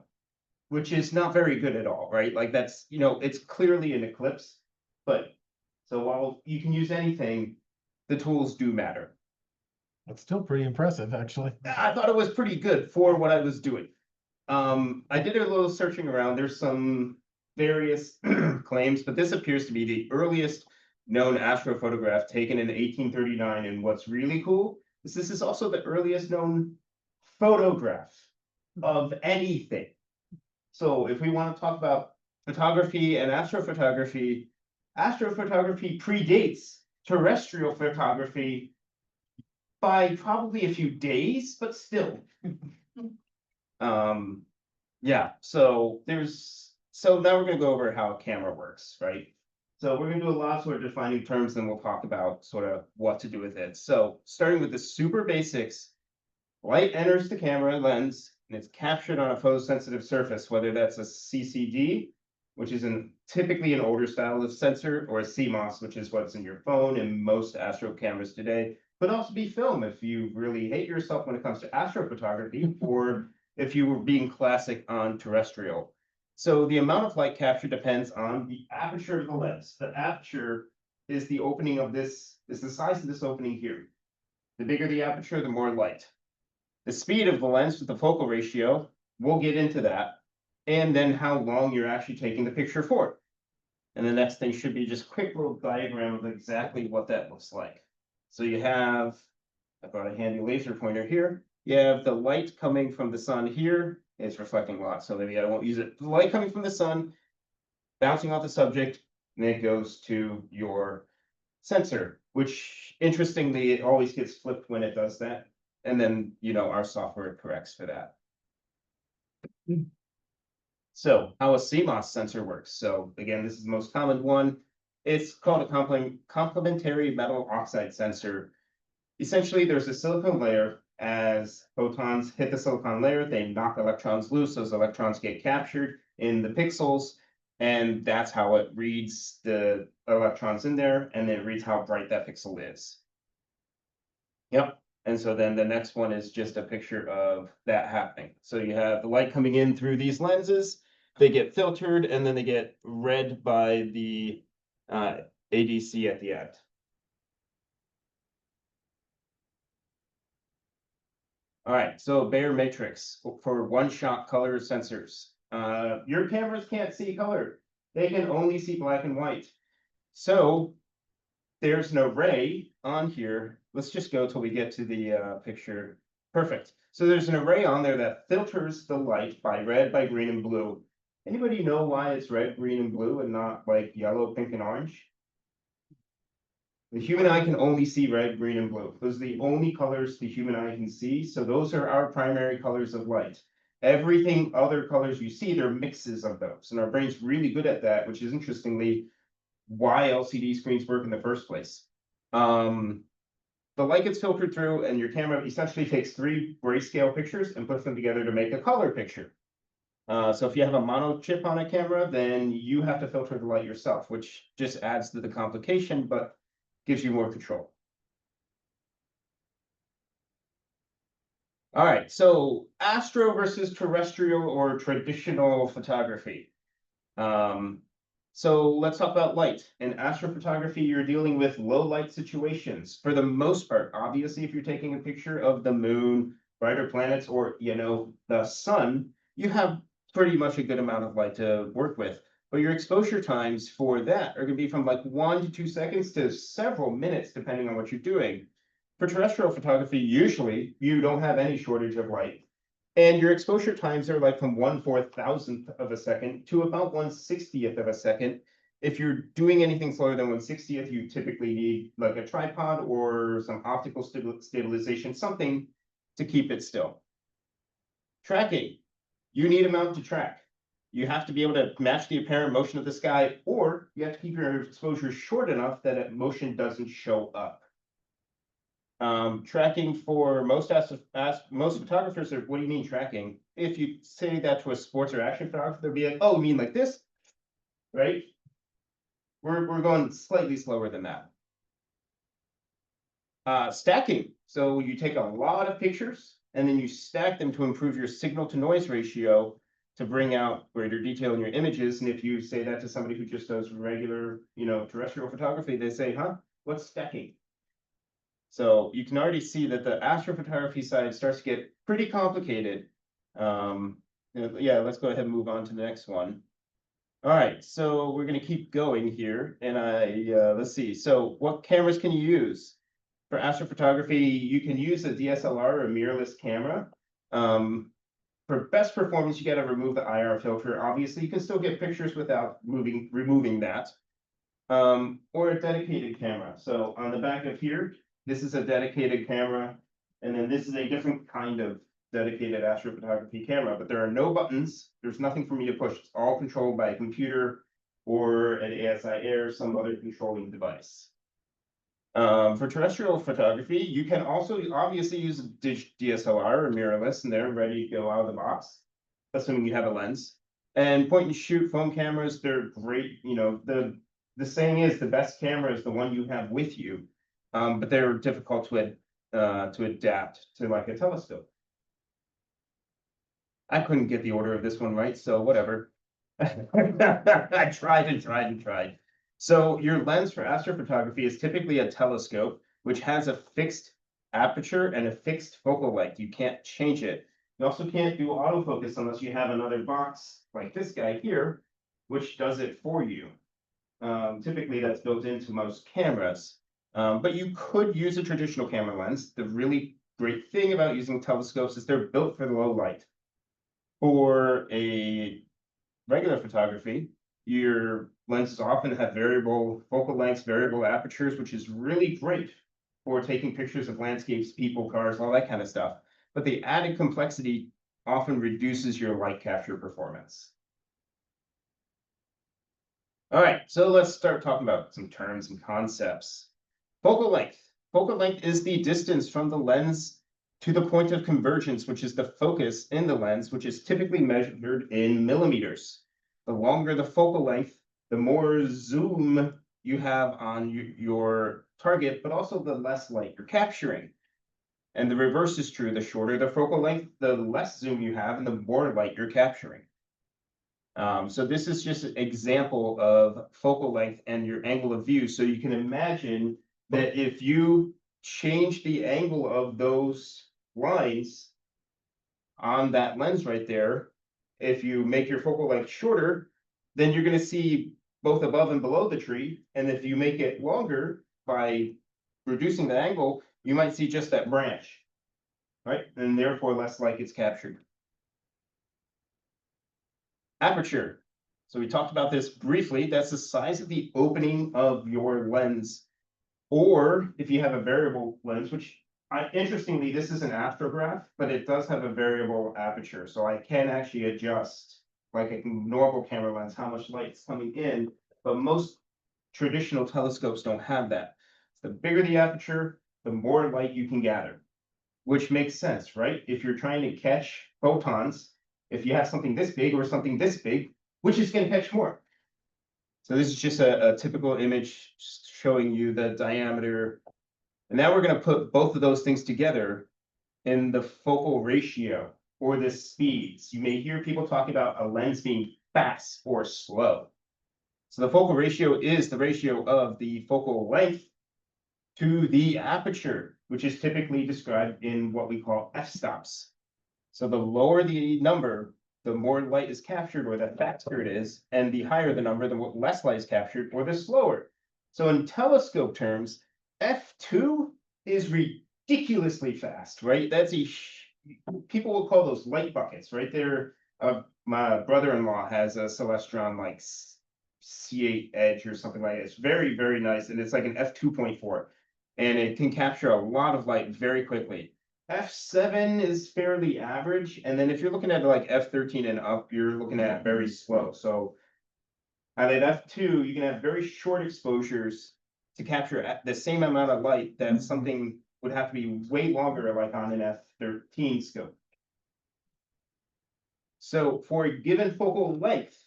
which is not very good at all, right? Like that's, it's clearly an eclipse, but so while you can use anything, the tools do matter. That's still pretty impressive, actually. I thought it was pretty good for what I was doing. I did a little searching around. There's some various claims, but this appears to be the earliest known astrophotograph taken in 1839. And what's really cool is this is also the earliest known photograph of anything. So if we want to talk about photography and astrophotography, astrophotography predates terrestrial photography by probably a few days, but still. Yeah, so now we're gonna go over how a camera works, right? So we're gonna do a lot of sort of defining terms, then we'll talk about sort of what to do with it. So starting with the super basics, light enters the camera lens and it's captured on a photosensitive surface, whether that's a CCD, which is typically an older style of sensor, or a CMOS, which is what's in your phone and most astro cameras today. Could also be film if you really hate yourself when it comes to astrophotography, or if you were being classic on terrestrial. So the amount of light captured depends on the aperture of the lens. The aperture is the opening of this, is the size of this opening here. The bigger the aperture, the more light. The speed of the lens with the focal ratio, we'll get into that. And then how long you're actually taking the picture for. And the next thing should be just a quick little diagram of exactly what that looks like. So you have, I've got a handy laser pointer here. You have the light coming from the sun here. It's reflecting a lot, so maybe I won't use it. The light coming from the sun, bouncing off the subject, and it goes to your sensor, which interestingly, it always gets flipped when it does that. And then, our software corrects for that. So how a CMOS sensor works. So again, this is the most common one. It's called a complementary metal oxide sensor. Essentially, there's a silicon layer. As photons hit the silicon layer, they knock electrons loose. Those electrons get captured in the pixels, and that's how it reads the electrons in there, and then it reads how bright that pixel is. Yep. And so then the next one is just a picture of that happening. So you have the light coming in through these lenses, they get filtered, and then they get read by the ADC at the end. All right, so Bayer matrix for one-shot color sensors. Your cameras can't see color. They can only see black and white. So there's an array on here. Let's just go till we get to the picture. Perfect. So there's an array on there that filters the light by red, by green, and blue. Anybody know why it's red, green, and blue and not like yellow, pink, and orange? The human eye can only see red, green, and blue. Those are the only colors the human eye can see. So those are our primary colors of light. Everything other colors you see, they're mixes of those. And our brain's really good at that, which is interestingly why LCD screens work in the first place. The light gets filtered through, and your camera essentially takes 3 grayscale pictures and puts them together to make a color picture. So if you have a mono chip on a camera, then you have to filter the light yourself, which just adds to the complication, but gives you more control. All right, so astro versus terrestrial or traditional photography. So let's talk about light. In astrophotography, you're dealing with low light situations. For the most part, obviously, if you're taking a picture of the moon, brighter planets, or, the sun, you have pretty much a good amount of light to work with. But your exposure times for that are going to be from like 1 to 2 seconds to several minutes, depending on what you're doing. For terrestrial photography, usually you don't have any shortage of light. And your exposure times are like from 1/4000th of a second to about 1/60th of a second. If you're doing anything slower than 1/60th, you typically need like a tripod or some optical stabilization, something to keep it still. Tracking, you need a mount to track. You have to be able to match the apparent motion of the sky, or you have to keep your exposure short enough that motion doesn't show up. Tracking for most photographers are, what do you mean tracking? If you say that to a sports or action photographer, they'll be like, oh, you mean like this? Right? We're going slightly slower than that. Stacking. So you take a lot of pictures and then you stack them to improve your signal to noise ratio to bring out greater detail in your images. And if you say that to somebody who just does regular, terrestrial photography, they say, huh, what's stacking? So you can already see that the astrophotography side starts to get pretty complicated. Yeah, let's go ahead and move on to the next one. All right, so we're going to keep going here. And let's see. So what cameras can you use? For astrophotography, you can use a DSLR or a mirrorless camera. For best performance, you got to remove the IR filter. Obviously, you can still get pictures without removing that. Or a dedicated camera. So on the back of here, this is a dedicated camera, and then this is a different kind of dedicated astrophotography camera, but there are no buttons. There's nothing for me to push. It's all controlled by a computer or an ASI Air, some other controlling device. For terrestrial photography, you can also obviously use a DSLR or mirrorless, and they're ready to go out of the box, assuming you have a lens. And point and shoot phone cameras, they're great. You know, the saying is the best camera is the one you have with you, but they're difficult to adapt to like a telescope. I couldn't get the order of this one right, so whatever. I tried and tried and tried. So your lens for astrophotography is typically a telescope, which has a fixed aperture and a fixed focal length. You can't change it. You also can't do autofocus unless you have another box like this guy here, which does it for you. Typically that's built into most cameras, but you could use a traditional camera lens. The really great thing about using telescopes is they're built for low light. For a regular photography, your lenses often have variable focal lengths, variable apertures, which is really great for taking pictures of landscapes, people, cars, all that kind of stuff. But the added complexity often reduces your light capture performance. All right, so let's start talking about some terms and concepts. Focal length. Focal length is the distance from the lens to the point of convergence, which is the focus in the lens, which is typically measured in millimeters. The longer the focal length, the more zoom you have on your target, but also the less light you're capturing. And the reverse is true. The shorter the focal length, the less zoom you have and the more light you're capturing. So this is just an example of focal length and your angle of view. So you can imagine that if you change the angle of those lines on that lens right there, if you make your focal length shorter, then you're going to see both above and below the tree. And if you make it longer by reducing the angle, you might see just that branch, right? And therefore less light gets captured. Aperture. So we talked about this briefly. That's the size of the opening of your lens. Or if you have a variable lens, which interestingly, this is an astrograph, but it does have a variable aperture. So I can actually adjust, like a normal camera lens, how much light's coming in, but most traditional telescopes don't have that. The bigger the aperture, the more light you can gather, which makes sense, right? If you're trying to catch photons, if you have something this big or something this big, which is going to catch more? So this is just a typical image showing you the diameter. And now we're going to put both of those things together in the focal ratio or the speeds. You may hear people talk about a lens being fast or slow. So the focal ratio is the ratio of the focal length to the aperture, which is typically described in what we call f-stops. So the lower the number, the more light is captured, or the faster it is, and the higher the number, the less light is captured, or the slower. So in telescope terms, f2 is ridiculously fast, right? That's people will call those light buckets, right? They're my brother-in-law has a Celestron like C8 Edge or something like that. It's very, very nice, and it's like an f2.4, and it can capture a lot of light very quickly. F7 is fairly average, and then if you're looking at like F13 and up, you're looking at very slow. So at F2, you can have very short exposures to capture the same amount of light that something would have to be way longer, like on an F13 scope. So for a given focal length,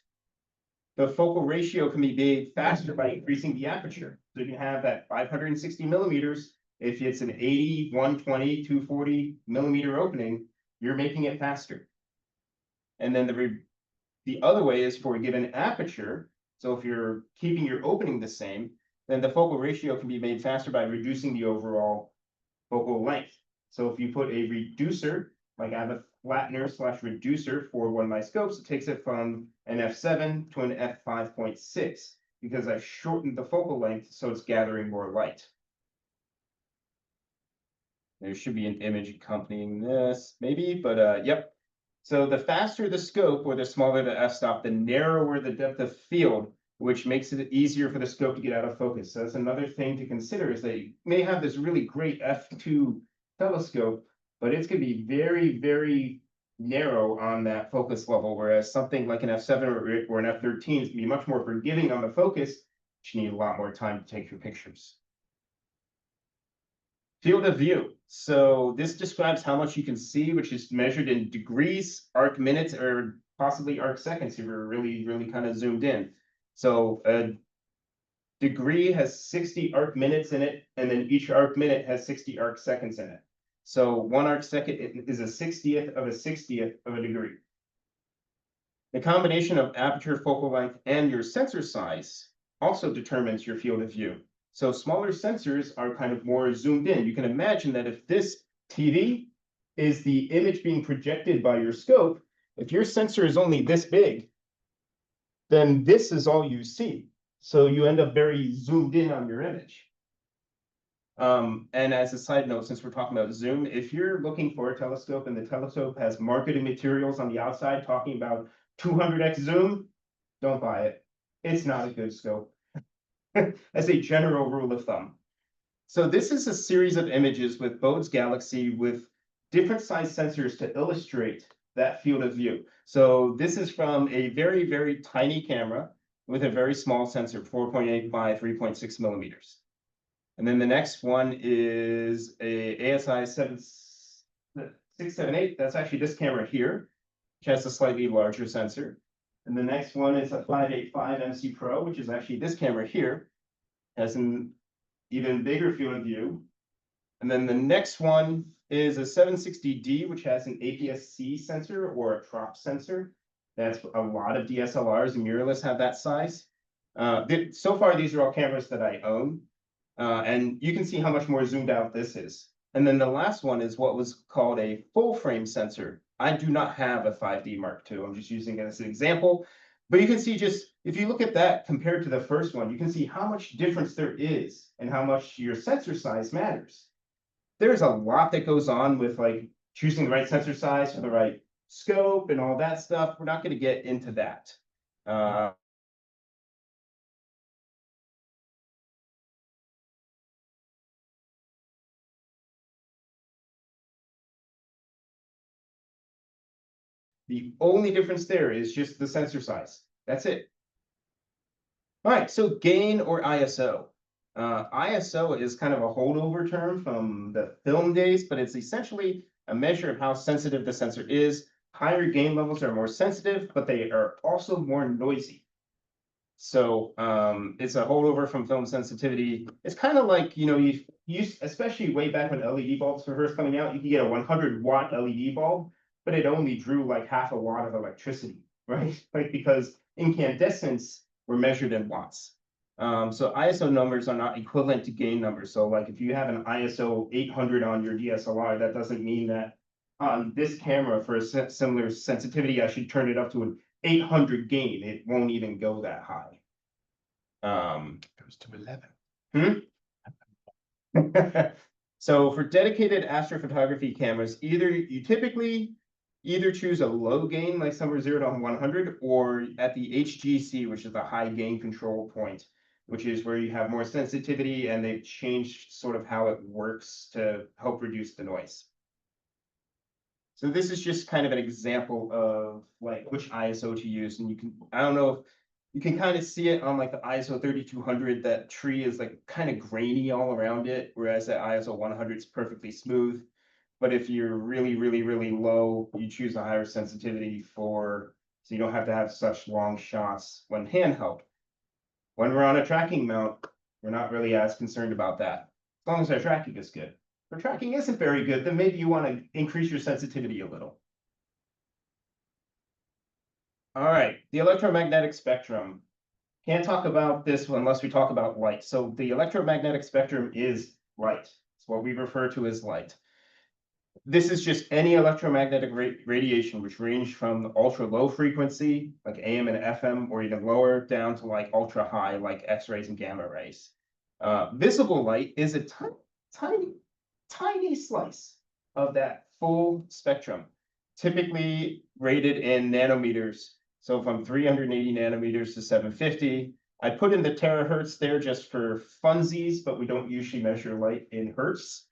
the focal ratio can be made faster by increasing the aperture. So you can have that 560 millimeters. If it's an 80, 120, 240 millimeter opening, you're making it faster. And then the other way is for a given aperture. So if you're keeping your opening the same, then the focal ratio can be made faster by reducing the overall focal length. So if you put a reducer, like I have a flattener / reducer for one of my scopes, it takes it from an f7 to an f5.6 because I've shortened the focal length so it's gathering more light. There should be an image accompanying this, maybe, but yep. So the faster the scope or the smaller the f-stop, the narrower the depth of field, which makes it easier for the scope to get out of focus. So that's another thing to consider is that you may have this really great f2 telescope, but it's going to be very, very narrow on that focus level, whereas something like an f7 or an f13 is going to be much more forgiving on the focus, but you need a lot more time to take your pictures. Field of view. So this describes how much you can see, which is measured in degrees, arc minutes, or possibly arc seconds if you're really, really kind of zoomed in. So a degree has 60 arc minutes in it, and then each arc minute has 60 arc seconds in it. So 1 arc second is a 60th of a 60th of a degree. The combination of aperture, focal length, and your sensor size also determines your field of view. So smaller sensors are kind of more zoomed in. You can imagine that if this TV is the image being projected by your scope, if your sensor is only this big, then this is all you see. So you end up very zoomed in on your image. And as a side note, since we're talking about zoom, if you're looking for a telescope and the telescope has marketing materials on the outside talking about 200x zoom, don't buy it. It's not a good scope. As a general rule of thumb. So this is a series of images with Bode's Galaxy with different size sensors to illustrate that field of view. So this is from a very, very tiny camera with a very small sensor, 4.8 by 3.6 millimeters. And then the next one is a ASI 678. That's actually this camera here, which has a slightly larger sensor. And the next one is a 585 MC Pro, which is actually this camera here, has an even bigger field of view. And then the next one is a 760D, which has an APS-C sensor or a crop sensor. That's a lot of DSLRs and mirrorless have that size. So far, these are all cameras that I own. And you can see how much more zoomed out this is. And then the last one is what was called a full frame sensor. I do not have a 5D Mark II. I'm just using it as an example. But you can see just, if you look at that compared to the first one, you can see how much difference there is and how much your sensor size matters. There's a lot that goes on with like choosing the right sensor size for the right scope and all that stuff. We're not going to get into that. The only difference there is just the sensor size. That's it. All right, so gain or ISO. ISO is kind of a holdover term from the film days, but it's essentially a measure of how sensitive the sensor is. Higher gain levels are more sensitive, but they are also more noisy. So it's a holdover from film sensitivity. It's kind of like, you know, you used, especially way back when LED bulbs were first coming out, you could get a 100-watt LED bulb, but it only drew like half a watt of electricity, right? Like because incandescents were measured in watts. So ISO numbers are not equivalent to gain numbers. So like if you have an ISO 800 on your DSLR, that doesn't mean that on this camera for a similar sensitivity, I should turn it up to an 800 gain. It won't even go that high. Goes to 11. So for dedicated astrophotography cameras, you typically either choose a low gain, like somewhere 0 to 100, or at the HGC, which is the high gain control point, which is where you have more sensitivity and they've changed sort of how it works to help reduce the noise. So this is just kind of an example of like which ISO to use. And you can, I don't know if you can kind of see it on like the ISO 3200, that tree is like kind of grainy all around it, whereas at ISO 100 is perfectly smooth. But if you're really, really, really low, you choose a higher sensitivity so you don't have to have such long shots when handheld. When we're on a tracking mount, we're not really as concerned about that, as long as our tracking is good. If tracking isn't very good, then maybe you want to increase your sensitivity a little. All right, the electromagnetic spectrum. Can't talk about this unless we talk about light. So the electromagnetic spectrum is light. It's what we refer to as light. This is just any electromagnetic radiation, which range from ultra low frequency, like AM and FM, or even lower, down to like ultra high, like X-rays and gamma rays. Visible light is a tiny slice of that full spectrum, typically rated in nanometers. So from 380 nanometers to 750. I put in the terahertz there just for funsies, but we don't usually measure light in hertz.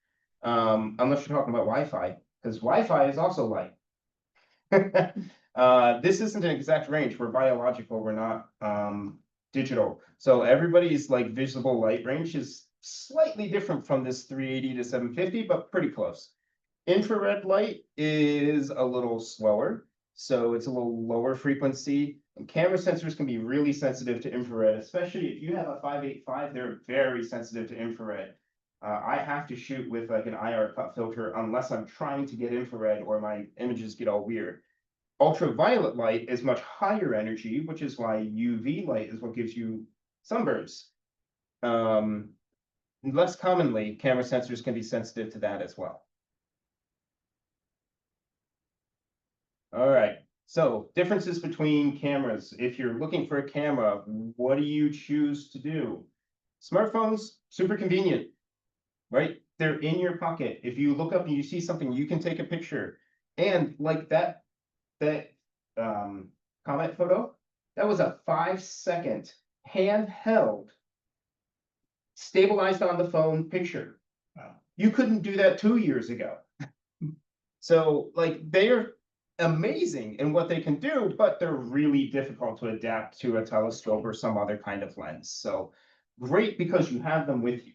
Unless you're talking about Wi-Fi. because Wi-Fi is also light. This isn't an exact range. We're biological, we're not digital. So everybody's like visible light range is slightly different from this 380 to 750, but pretty close. Infrared light is a little slower, so it's a little lower frequency. And camera sensors can be really sensitive to infrared, especially if you have a 585, they're very sensitive to infrared. I have to shoot with like an IR cut filter unless I'm trying to get infrared or my images get all weird. Ultraviolet light is much higher energy, which is why UV light is what gives you sunburns. Less commonly, camera sensors can be sensitive to that as well. All right, so differences between cameras. If you're looking for a camera, what do you choose to do? Smartphones, super convenient, right? They're in your pocket. If you look up and you see something, you can take a picture. And like that comet photo, that was a 5-second handheld, stabilized on the phone picture. Wow. You couldn't do that 2 years ago. So like they're amazing in what they can do, but they're really difficult to adapt to a telescope or some other kind of lens. So great because you have them with you,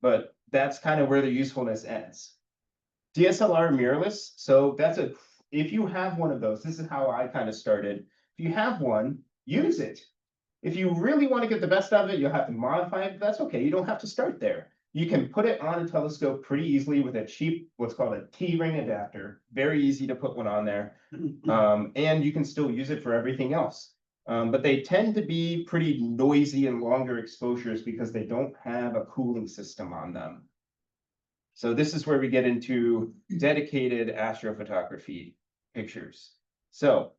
but that's kind of where the usefulness ends. DSLR mirrorless. So that's if you have one of those, this is how I kind of started. If you have one, use it. If you really want to get the best out of it, you'll have to modify it, but that's okay. You don't have to start there. You can put it on a telescope pretty easily with a cheap, what's called a T-ring adapter. Very easy to put one on there. And you can still use it for everything else. But they tend to be pretty noisy and longer exposures because they don't have a cooling system on them. So this is where we get into dedicated astrophotography pictures. So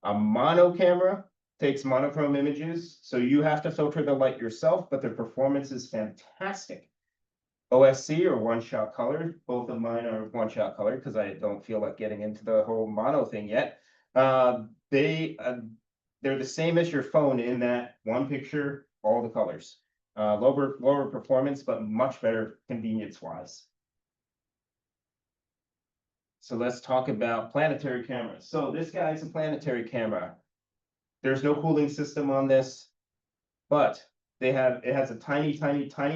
a mono camera takes monochrome images, so you have to filter the light yourself, but the performance is fantastic. OSC or one-shot color, both of mine are one-shot color because I don't feel like getting into the whole mono thing yet. They're the same as your phone in that one picture, all the colors. Lower performance, but much better convenience-wise. So let's talk about planetary cameras. So this guy's a planetary camera. There's no cooling system on this, but it has a tiny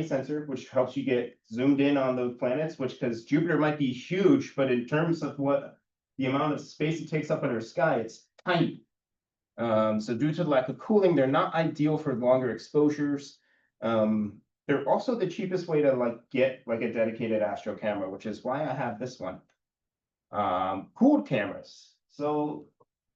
sensor, which helps you get zoomed in on those planets, because Jupiter might be huge, but in terms of what the amount of space it takes up in our sky, it's tiny. So due to the lack of cooling, they're not ideal for longer exposures. They're also the cheapest way to get a dedicated astro camera, which is why I have this one. Cooled cameras. So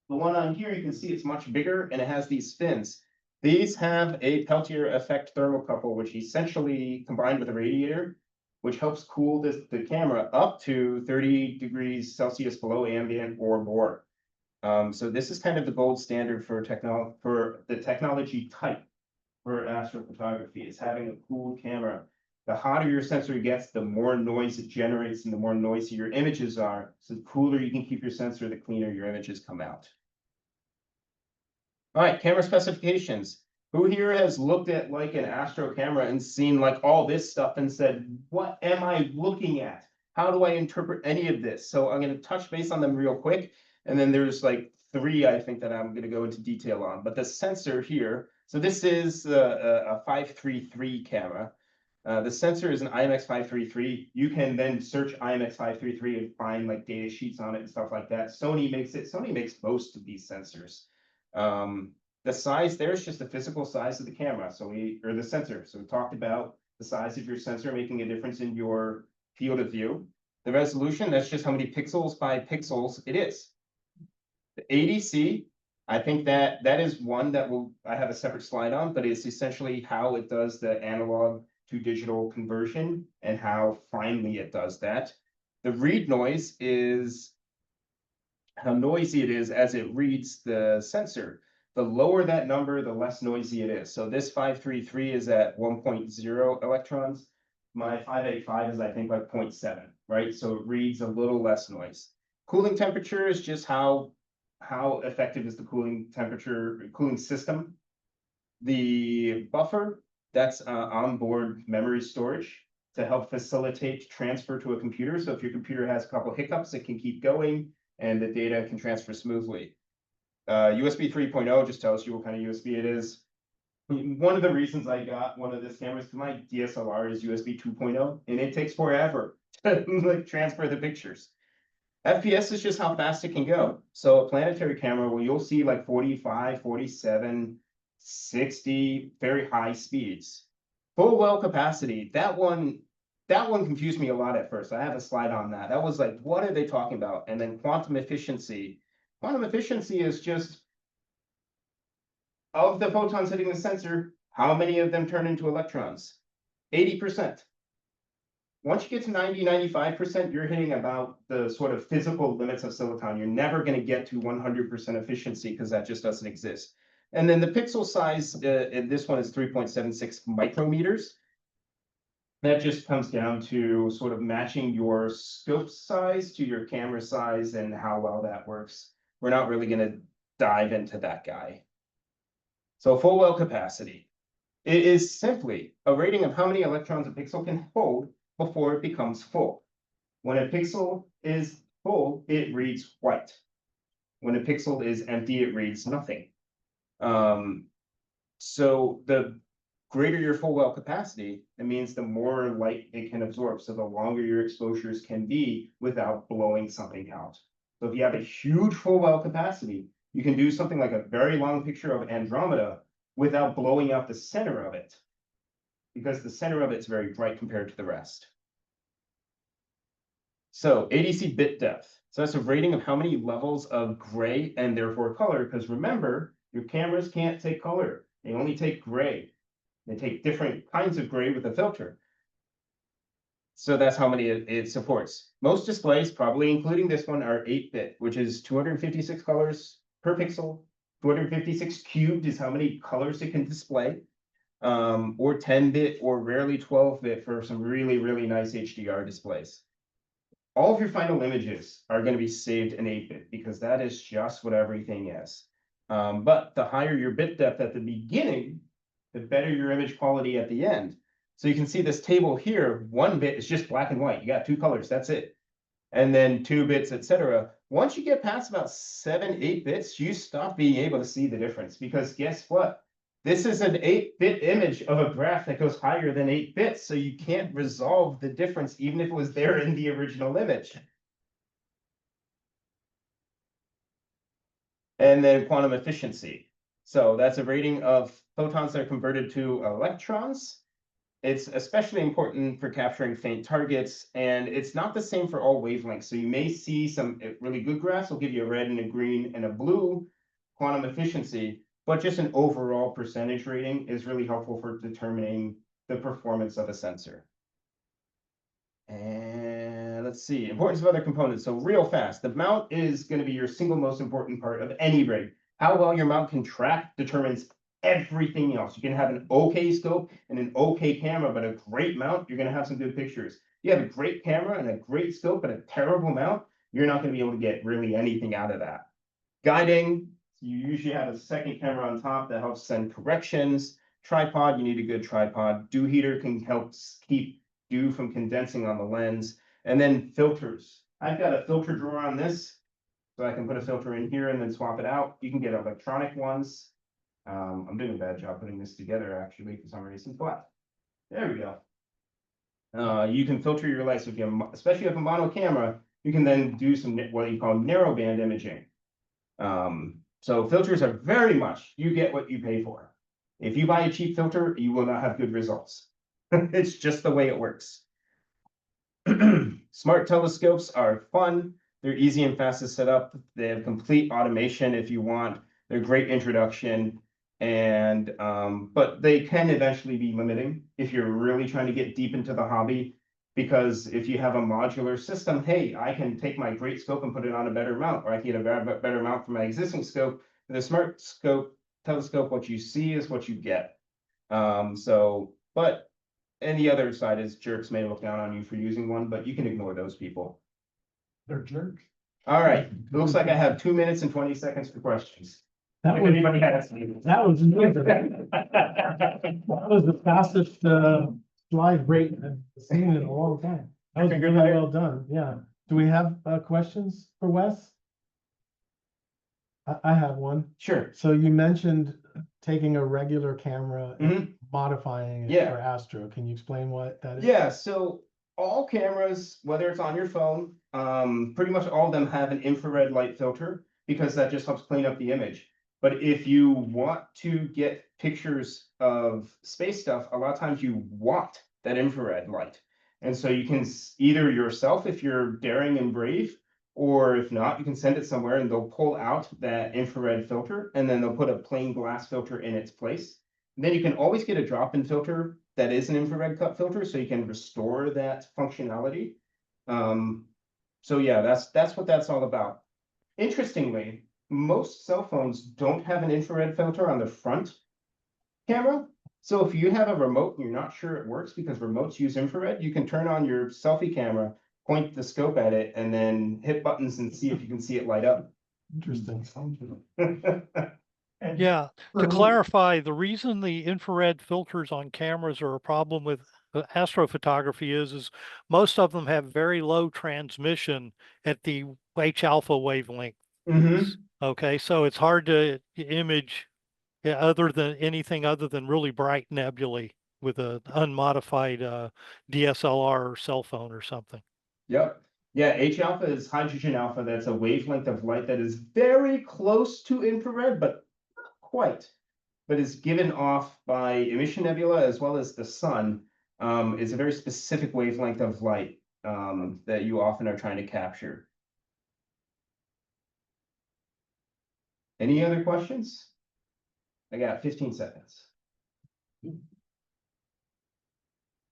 the one on here, you can see it's much bigger and it has these fins. These have a Peltier effect thermocouple, which essentially combined with a radiator, which helps cool the camera up to 30 degrees Celsius below ambient or more. So this is kind of the gold standard for the technology type for astrophotography, is having a cooled camera. The hotter your sensor gets, the more noise it generates and the more noisy your images are. So the cooler you can keep your sensor, the cleaner your images come out. All right, camera specifications. Who here has looked at an astro camera and seen all this stuff and said, what am I looking at? How do I interpret any of this? So I'm going to touch base on them real quick. And then there's 3, I think, that I'm going to go into detail on. But the sensor here, so this is a 533 camera. The sensor is an IMX533. You can then search IMX533 and find data sheets on it and stuff like that. Sony makes most of these sensors. The size there is just the physical size of the camera, or the sensor. So we talked about the size of your sensor making a difference in your field of view. The resolution, that's just how many pixels by pixels it is. The ADC, I think that is one that I have a separate slide on, but it's essentially how it does the analog to digital conversion and how finely it does that. The read noise is how noisy it is as it reads the sensor. The lower that number, the less noisy it is. So this 533 is at 1.0 electrons. My 585 is, I think, 0.7, right? So it reads a little less noise. Cooling temperature is just how effective is the cooling system. The buffer, that's onboard memory storage. to help facilitate transfer to a computer. So if your computer has a couple hiccups, it can keep going and the data can transfer smoothly. USB 3.0 just tells you what kind of USB it is. One of the reasons I got one of this cameras is my DSLR is USB 2.0 and it takes forever to like transfer the pictures. FPS is just how fast it can go. So a planetary camera, well, you'll see like 45, 47, 60, very high speeds. Full well capacity, that one confused me a lot at first. I have a slide on that. That was like, what are they talking about? And then quantum efficiency. Quantum efficiency is just of the photons hitting the sensor, how many of them turn into electrons? 80%. Once you get to 90, 95%, you're hitting about the sort of physical limits of silicon. You're never going to get to 100% efficiency because that just doesn't exist. And then the pixel size, in this one is 3.76 micrometers. That just comes down to sort of matching your scope size to your camera size and how well that works. We're not really going to dive into that guy. So full well capacity. It is simply a rating of how many electrons a pixel can hold before it becomes full. When a pixel is full, it reads white. When a pixel is empty, it reads nothing. So the greater your full well capacity, it means the more light it can absorb. So the longer your exposures can be without blowing something out. So if you have a huge full well capacity, you can do something like a very long picture of Andromeda without blowing out the center of it, because the center of it's very bright compared to the rest. So ADC bit depth. So that's a rating of how many levels of gray and therefore color, because remember, your cameras can't take color. They only take gray. They take different kinds of gray with a filter. So that's how many it supports. Most displays, probably including this one, are 8-bit, which is 256 colors per pixel. 256 cubed is how many colors it can display. Or 10-bit or rarely 12-bit for some really, really nice HDR displays. All of your final images are going to be saved in 8-bit because that is just what everything is. But the higher your bit depth at the beginning, the better your image quality at the end. So you can see this table here, 1 bit is just black and white. You got 2 colors, that's it. And then 2 bits, etc. Once you get past about 7, 8 bits, you stop being able to see the difference because guess what? This is an 8-bit image of a graph that goes higher than 8 bits, so you can't resolve the difference even if it was there in the original image. And then quantum efficiency. So that's a rating of photons that are converted to electrons. It's especially important for capturing faint targets, and it's not the same for all wavelengths. So you may see some really good graphs will give you a red and a green and a blue quantum efficiency, but just an overall percentage rating is really helpful for determining the performance of a sensor. And let's see, importance of other components. So real fast, the mount is going to be your single most important part of any rig. How well your mount can track determines everything else. You can have an okay scope and an okay camera, but a great mount, you're going to have some good pictures. You have a great camera and a great scope but a terrible mount, you're not going to be able to get really anything out of that. Guiding, you usually have a second camera on top that helps send corrections. Tripod, you need a good tripod. Dew heater can help keep dew from condensing on the lens. And then filters. I've got a filter drawer on this, so I can put a filter in here and then swap it out. You can get electronic ones. I'm doing a bad job putting this together, actually, for some reason, but there we go. You can filter your lights, if you have, especially if you have a mono camera, you can then do some what you call narrowband imaging. So filters are very much, you get what you pay for. If you buy a cheap filter, you will not have good results. It's just the way it works. Smart telescopes are fun. They're easy and fast to set up. They have complete automation if you want. They're a great introduction. And but they can eventually be limiting if you're really trying to get deep into the hobby, because if you have a modular system, hey, I can take my great scope and put it on a better mount, or I can get a better mount for my existing scope. With a smart scope telescope, what you see is what you get. But and the other side is jerks may look down on you for using one, but you can ignore those people. They're jerks. All right, it looks like I have 2 minutes and 20 seconds for questions. That If was, anybody has any. that was amazing. That was the fastest slide great. I've seen it a long time. That was really well done. Yeah. Do we have questions for Wes? I have one. Sure. So you mentioned taking a regular camera and modifying it Yeah. for Astro. Can you explain what that is? Yeah, so all cameras, whether it's on your phone, pretty much all of them have an infrared light filter because that just helps clean up the image. But if you want to get pictures of space stuff, a lot of times you want that infrared light. And so you can either yourself, if you're daring and brave, or if not, you can send it somewhere and they'll pull out that infrared filter and then they'll put a plain glass filter in its place. And then you can always get a drop-in filter that is an infrared cut filter, so you can restore that functionality. So yeah, that's what that's all about. Interestingly, most cell phones don't have an infrared filter on the front camera. So if you have a remote and you're not sure it works because remotes use infrared, you can turn on your selfie camera, point the scope at it, and then hit buttons and see if you can see it light up. Interesting. Yeah, to clarify, the reason the infrared filters on cameras are a problem with astrophotography is most of them have very low transmission at the H alpha wavelength. Okay, so it's hard to image anything other than really bright nebulae with an unmodified DSLR or cell phone or something. Yep. Yeah, H alpha is hydrogen alpha. That's a wavelength of light that is very close to infrared, but not quite. But is given off by emission nebula as well as the sun. Is a very specific wavelength of light that you often are trying to capture. Any other questions? I got 15 seconds.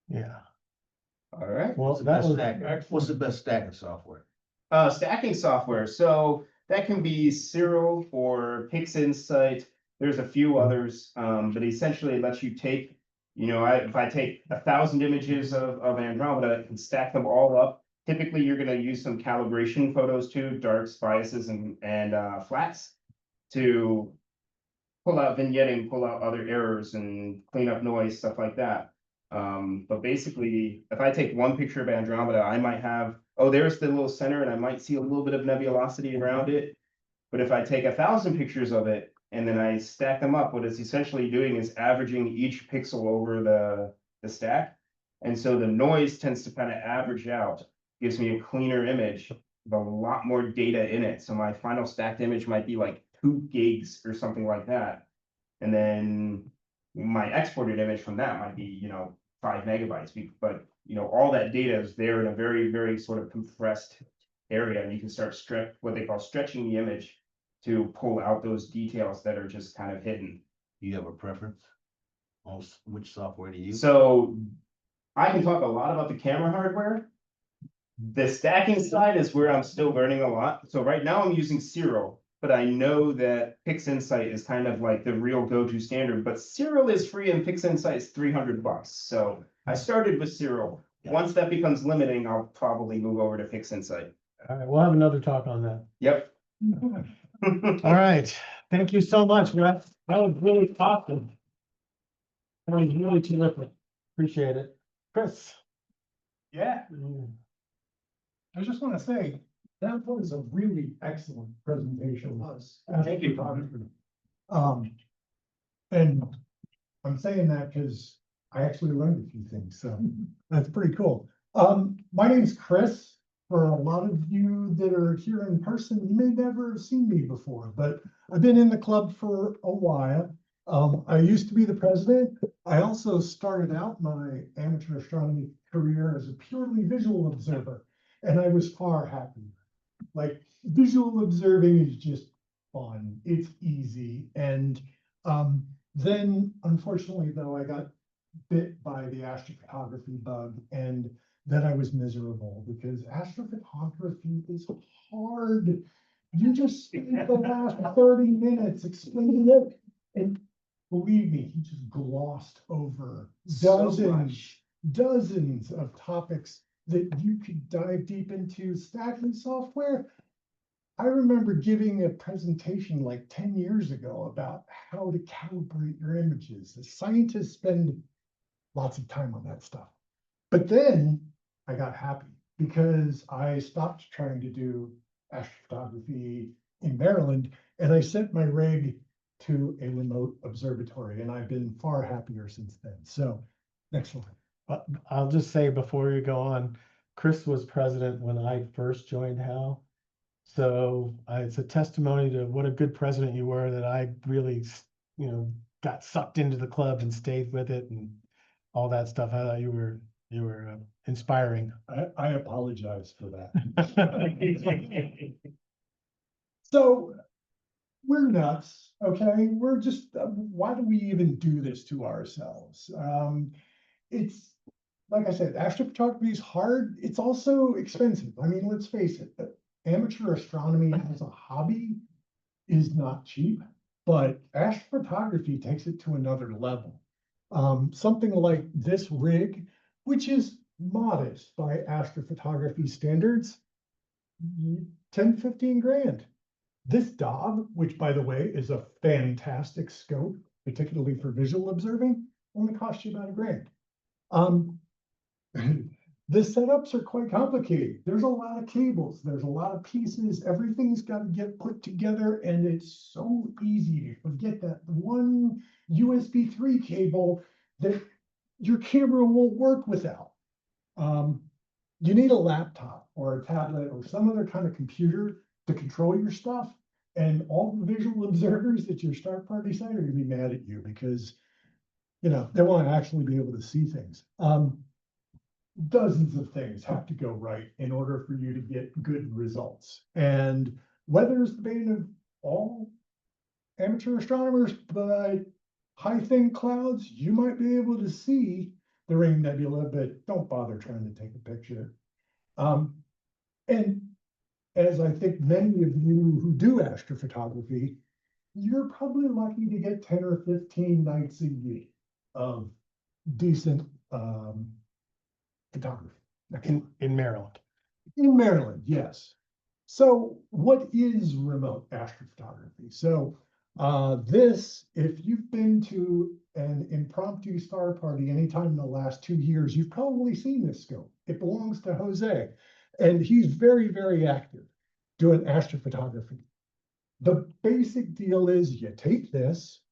Yeah. All right. Well, What's the best stacking software? Stacking software. So that can be Cyril or PixInsight. There's a few others, but essentially it lets you take, if I take 1,000 images of Andromeda and stack them all up, typically you're going to use some calibration photos too, darks, biases, and flats to pull out vignetting, pull out other errors and clean up noise, stuff like that. But basically, if I take one picture of Andromeda, I might have, there's the little center and I might see a little bit of nebulosity around it. But if I take 1,000 pictures of it and then I stack them up, what it's essentially doing is averaging each pixel over the stack. And so the noise tends to kind of average out, gives me a cleaner image with a lot more data in it. So my final stacked image might be like 2 gigs or something like that. And then my exported image from that might be, 5 megabytes, but all that data is there in a very, very sort of compressed area, and you can start what they call stretching the image to pull out those details that are just kind of hidden. Do you have a preference on which software to use? So I can talk a lot about the camera hardware. The stacking side is where I'm still learning a lot. So right now I'm using Cyril, but I know that PixInsight is kind of like the real go-to standard, but Cyril is free and PixInsight is $300. So I started with Cyril. Once that becomes limiting, I'll probably move over to PixInsight. All right, we'll have another talk on that. Yep. All right, thank you so much, Wes. That was really awesome. That was really terrific. Appreciate it. Chris. Yeah. I just want to say, that was a really excellent presentation. Thank you. And I'm saying that because I actually learned a few things, so that's pretty cool. My name's Chris. For a lot of you that are here in person, you may never have seen me before, but I've been in the club for a while. I used to be the president. I also started out my amateur astronomy career as a purely visual observer, and I was far happier. Like, visual observing is just fun. It's easy. And then, unfortunately, though, I got bit by the astrophotography bug, and then I was miserable because astrophotography is hard. You just spent the last 30 minutes explaining it, and believe me, he just glossed over dozens of topics that you could dive deep into. Stacking software. I remember giving a presentation like 10 years ago about how to calibrate your images. The scientists spend lots of time on that stuff. But then I got happy because I stopped trying to do astrophotography in Maryland, and I sent my rig to a remote observatory, and I've been far happier since then. So, next one. I'll just say before you go on, Chris was president when I first joined HAL. So it's a testimony to what a good president you were, that I really, got sucked into the club and stayed with it and all that stuff. I thought you were inspiring. I apologize for that. So we're nuts, okay? We're just, why do we even do this to ourselves? It's, like I said, astrophotography is hard. It's also expensive. I mean, let's face it, amateur astronomy as a hobby is not cheap, but astrophotography takes it to another level. Something like this rig, which is modest by astrophotography standards, 10, 15 grand. This Dob, which by the way is a fantastic scope, particularly for visual observing, only costs you about $1,000. The setups are quite complicated. There's a lot of cables, there's a lot of pieces, everything's got to get put together, and it's so easy to forget that one USB 3 cable that your camera won't work without. You need a laptop or a tablet or some other kind of computer to control your stuff, and all the visual observers at your start party site are going to be mad at you because, they want to actually be able to see things. Dozens of things have to go right in order for you to get good results. And weather's the bane of all amateur astronomers, but high thin clouds, you might be able to see the ring nebula, but don't bother trying to take a picture. And as I think many of you who do astrophotography, you're probably lucky to get 10 or 15 nights a year of decent photography. In Maryland. In Maryland, yes. So what is remote astrophotography? So this, if you've been to an impromptu star party anytime in the last 2 years, you've probably seen this scope. It belongs to Jose, and he's very, very active doing astrophotography. The basic deal is you take this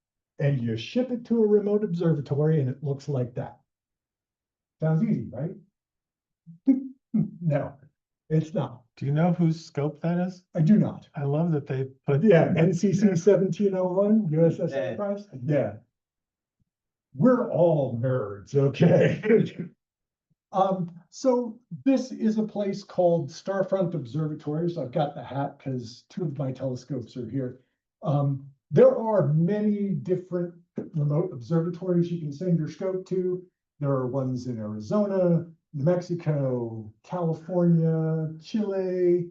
and you ship it to a remote observatory, and it looks like that. Sounds easy, right? No, it's not. Do you know whose scope that is? I do not. I love that they put. Yeah, NCC 1701, USS Enterprise. Yeah. We're all nerds, okay? So this is a place called Starfront Observatories. I've got the hat because 2 of my telescopes are here. There are many different remote observatories you can send your scope to. There are ones in Arizona, New Mexico, California, Chile,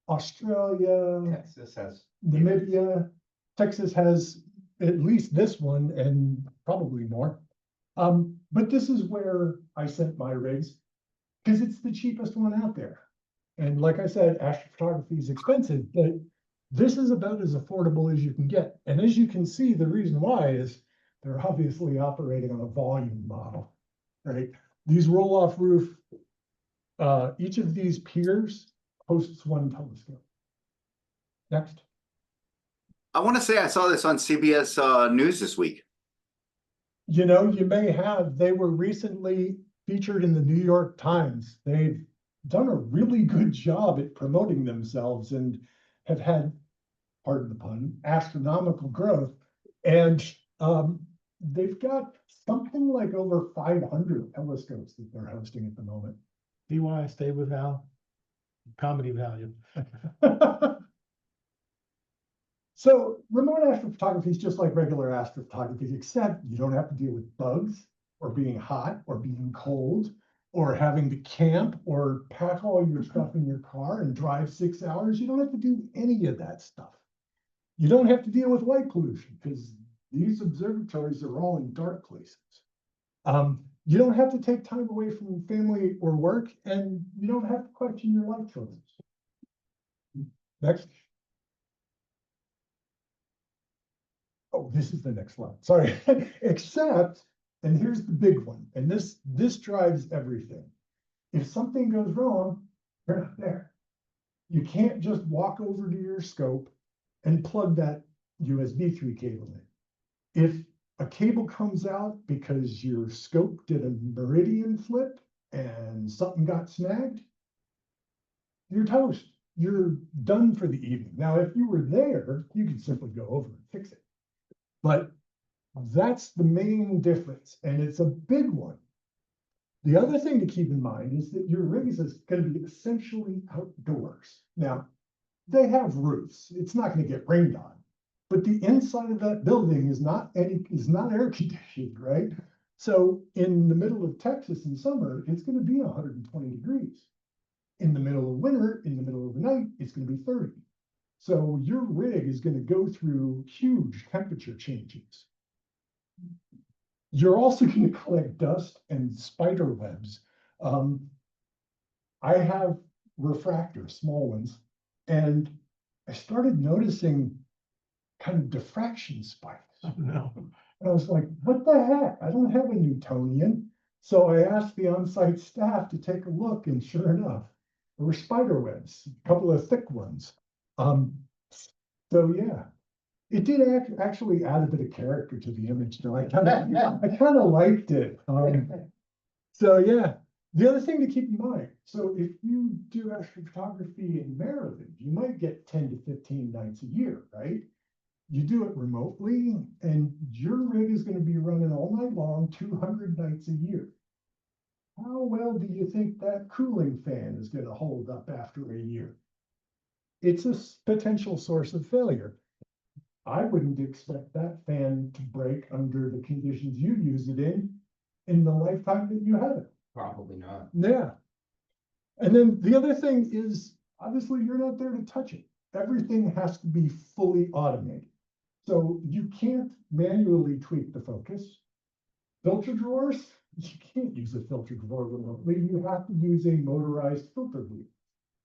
Australia, Texas has Namibia. Texas has at least this one and probably more. But this is where I sent my rigs because it's the cheapest one out there. And like I said, astrophotography is expensive, but this is about as affordable as you can get. And as you can see, the reason why is they're obviously operating on a volume model, right? These roll-off roof, each of these piers hosts 1 telescope. Next. I want to say I saw this on CBS News this week. You may have. They were recently featured in the New York Times. They've done a really good job at promoting themselves and have had, pardon the pun, astronomical growth. And they've got something like over 500 telescopes that they're hosting at the moment. See why I stayed with Hal? Comedy value. So remote astrophotography is just like regular astrophotography, except you don't have to deal with bugs or being hot or being cold or having to camp or pack all your stuff in your car and drive 6 hours. You don't have to do any of that stuff. You don't have to deal with light pollution because these observatories are all in dark places. You don't have to take time away from family or work, and you don't have to question your life choices. Next. Oh, this is the next slide. Sorry. Except And here's the big one, and this drives everything. If something goes wrong, you're not there. You can't just walk over to your scope and plug that USB 3 cable in. If a cable comes out because your scope did a meridian flip and something got snagged, you're toast. You're done for the evening. Now, if you were there, you could simply go over and fix it. But that's the main difference, and it's a big one. The other thing to keep in mind is that your rig is going to be essentially outdoors. Now, they have roofs. It's not going to get rained on, but the inside of that building is not air conditioned, right? So in the middle of Texas in summer, it's going to be 120 degrees. In the middle of winter, in the middle of the night, it's going to be 30. So your rig is going to go through huge temperature changes. You're also going to collect dust and spider webs. I have refractors, small ones, and I started noticing kind of diffraction spikes. Oh, no. And I was like, what the heck? I don't have a Newtonian. So I asked the on-site staff to take a look, and sure enough, there were spider webs, a couple of thick ones. So yeah. It did actually add a bit of character to the image, though. I kind of liked it. So yeah, the other thing to keep in mind. So if you do astrophotography in Maryland, you might get 10 to 15 nights a year, right? You do it remotely, and your rig is going to be running all night long, 200 nights a year. How well do you think that cooling fan is going to hold up after a year? It's a potential source of failure. I wouldn't expect that fan to break under the conditions you use it in the lifetime that you have it. Probably not. Yeah. And then the other thing is, obviously, you're not there to touch it. Everything has to be fully automated. So you can't manually tweak the focus. Filter drawers, you can't use a filter drawer remotely. You have to use a motorized filter wheel.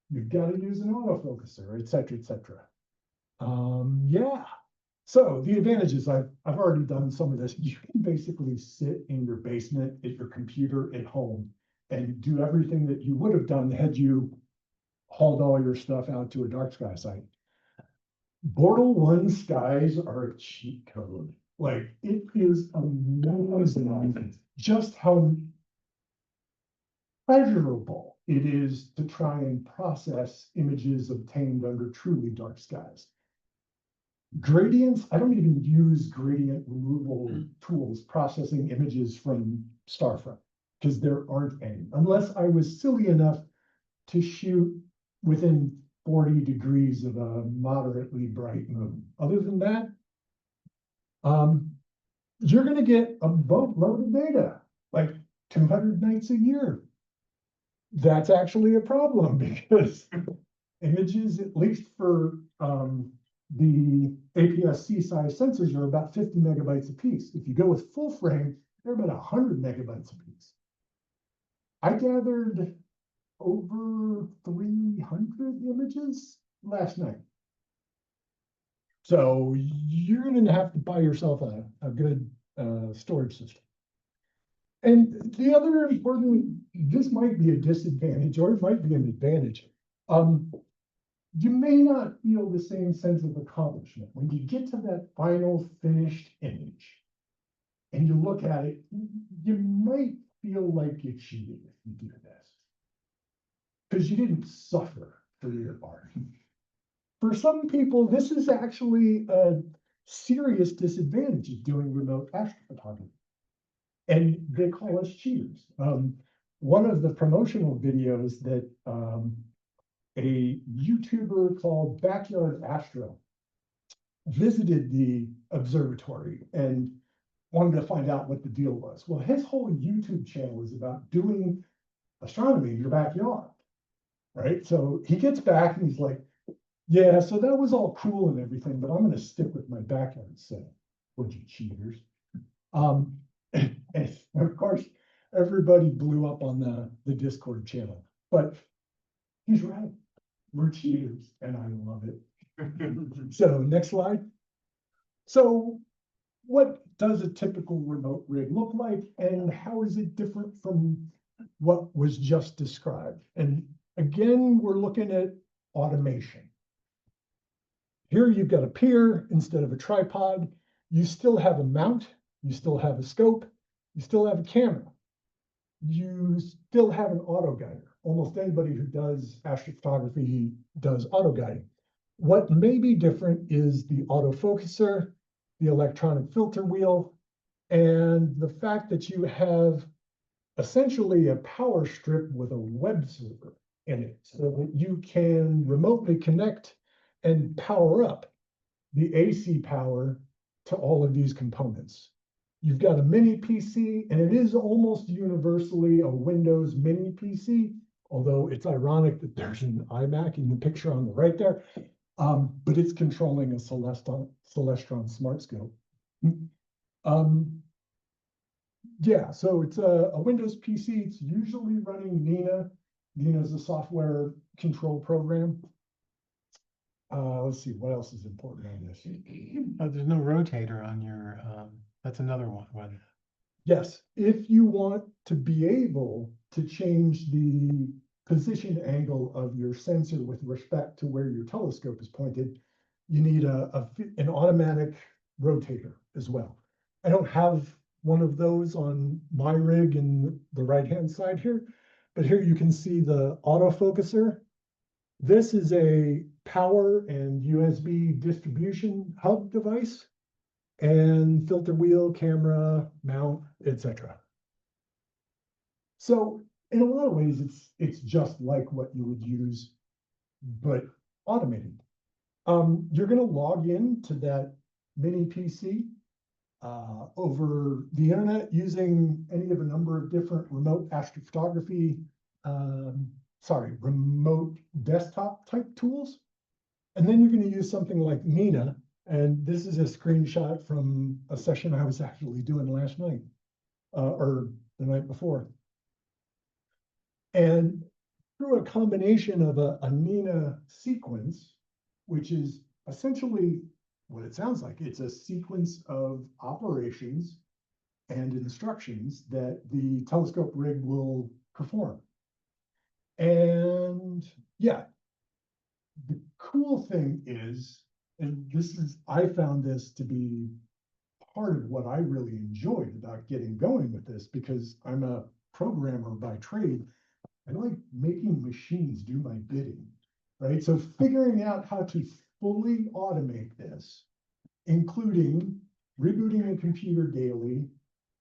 You've got to use an autofocuser, et cetera, et cetera. Yeah. So the advantages, I've already done some of this. You can basically sit in your basement at your computer at home and do everything that you would have done had you hauled all your stuff out to a dark sky site. Bortle 1 skies are a cheat code. Like, it is amazing just how pleasurable it is to try and process images obtained under truly dark skies. Gradients, I don't even use gradient removal tools processing images from Starfront because there aren't any, unless I was silly enough to shoot within 40 degrees of a moderately bright moon. Other than that, you're going to get a boatload of data, like 200 nights a year. That's actually a problem because images, at least for the APS-C size sensors, are about 50 megabytes a piece. If you go with full frame, they're about 100 megabytes a piece. I gathered over 300 images last night. So you're going to have to buy yourself a good storage system. And the other important, this might be a disadvantage or it might be an advantage. You may not feel the same sense of accomplishment when you get to that final finished image and you look at it. You might feel like you cheated if you do this because you didn't suffer for your art. For some people, this is actually a serious disadvantage of doing remote astrophotography, and they call us cheaters. One of the promotional videos that a YouTuber called Backyard Astro visited the observatory and wanted to find out what the deal was. Well, his whole YouTube channel is about doing astronomy in your backyard, right? So he gets back and he's like, yeah, so that was all cool and everything, but I'm going to stick with my backyard set. Would you cheaters? And of course, everybody blew up on the Discord channel, but he's right. We're cheaters, and I love it. So next slide. So what does a typical remote rig look like, and how is it different from what was just described? And again, we're looking at automation. Here you've got a pier instead of a tripod. You still have a mount, you still have a scope, you still have a camera. You still have an auto guider. Almost anybody who does astrophotography does auto guiding. What may be different is the autofocuser, the electronic filter wheel, and the fact that you have essentially a power strip with a web server in it, so that you can remotely connect and power up the AC power to all of these components. You've got a mini PC, and it is almost universally a Windows mini PC, although it's ironic that there's an iMac in the picture on the right there, but it's controlling a Celestron Smart Scope. Yeah, so it's a Windows PC. It's usually running Nina. Nina is a software control program. Let's see, what else is important on this? There's no rotator on your, that's another one. Yes, if you want to be able to change the position angle of your sensor with respect to where your telescope is pointed, you need an automatic rotator as well. I don't have one of those on my rig in the right-hand side here, but here you can see the autofocuser. This is a power and USB distribution hub device, and filter wheel, camera, mount, etc. So in a lot of ways, it's just like what you would use, but automated. You're going to log in to that mini PC over the internet using any of a number of different remote astrophotography, remote desktop type tools. And then you're going to use something like Nina. And this is a screenshot from a session I was actually doing last night or the night before. And through a combination of a Nina sequence, which is essentially what it sounds like, it's a sequence of operations and instructions that the telescope rig will perform. And yeah, the cool thing is, and I found this to be part of what I really enjoyed about getting going with this, because I'm a programmer by trade. I like making machines do my bidding, right? So figuring out how to fully automate this, including rebooting a computer daily,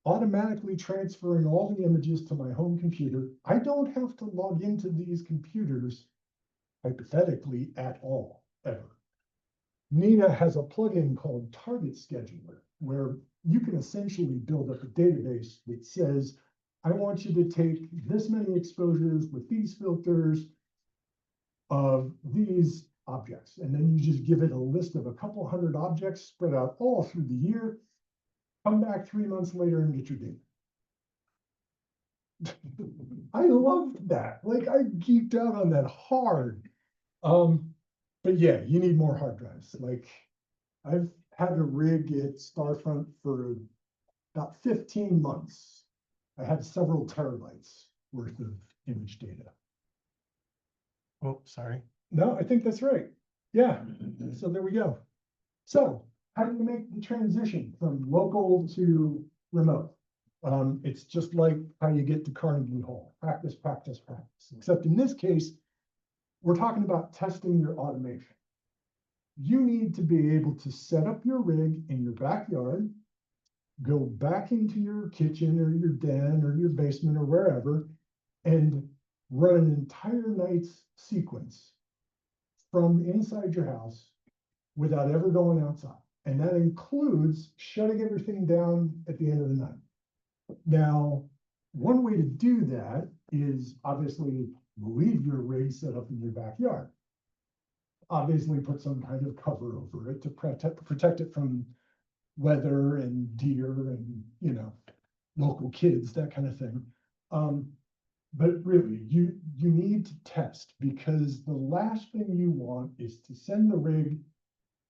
automatically transferring all the images to my home computer. I don't have to log into these computers hypothetically at all, ever. Nina has a plugin called Target Scheduler, where you can essentially build up a database that says, I want you to take this many exposures with these filters of these objects. And then you just give it a list of a couple hundred objects spread out all through the year. Come back 3 months later and get your data. I loved that. Like, I geeked out on that hard. But yeah, you need more hard drives. Like, I've had a rig at Starfront for about 15 months. I had several terabytes worth of image data. Oh, sorry. No, I think that's right. Yeah, so there we go. So how do you make the transition from local to remote? It's just like how you get to Carnegie Hall. Practice, practice, practice. Except in this case, we're talking about testing your automation. You need to be able to set up your rig in your backyard, go back into your kitchen or your den or your basement or wherever, and run an entire night's sequence from inside your house without ever going outside. And that includes shutting everything down at the end of the night. Now, one way to do that is obviously leave your rig set up in your backyard. Obviously put some kind of cover over it to protect it from weather and deer and, you know, local kids, that kind of thing. But really, you need to test, because the last thing you want is to send the rig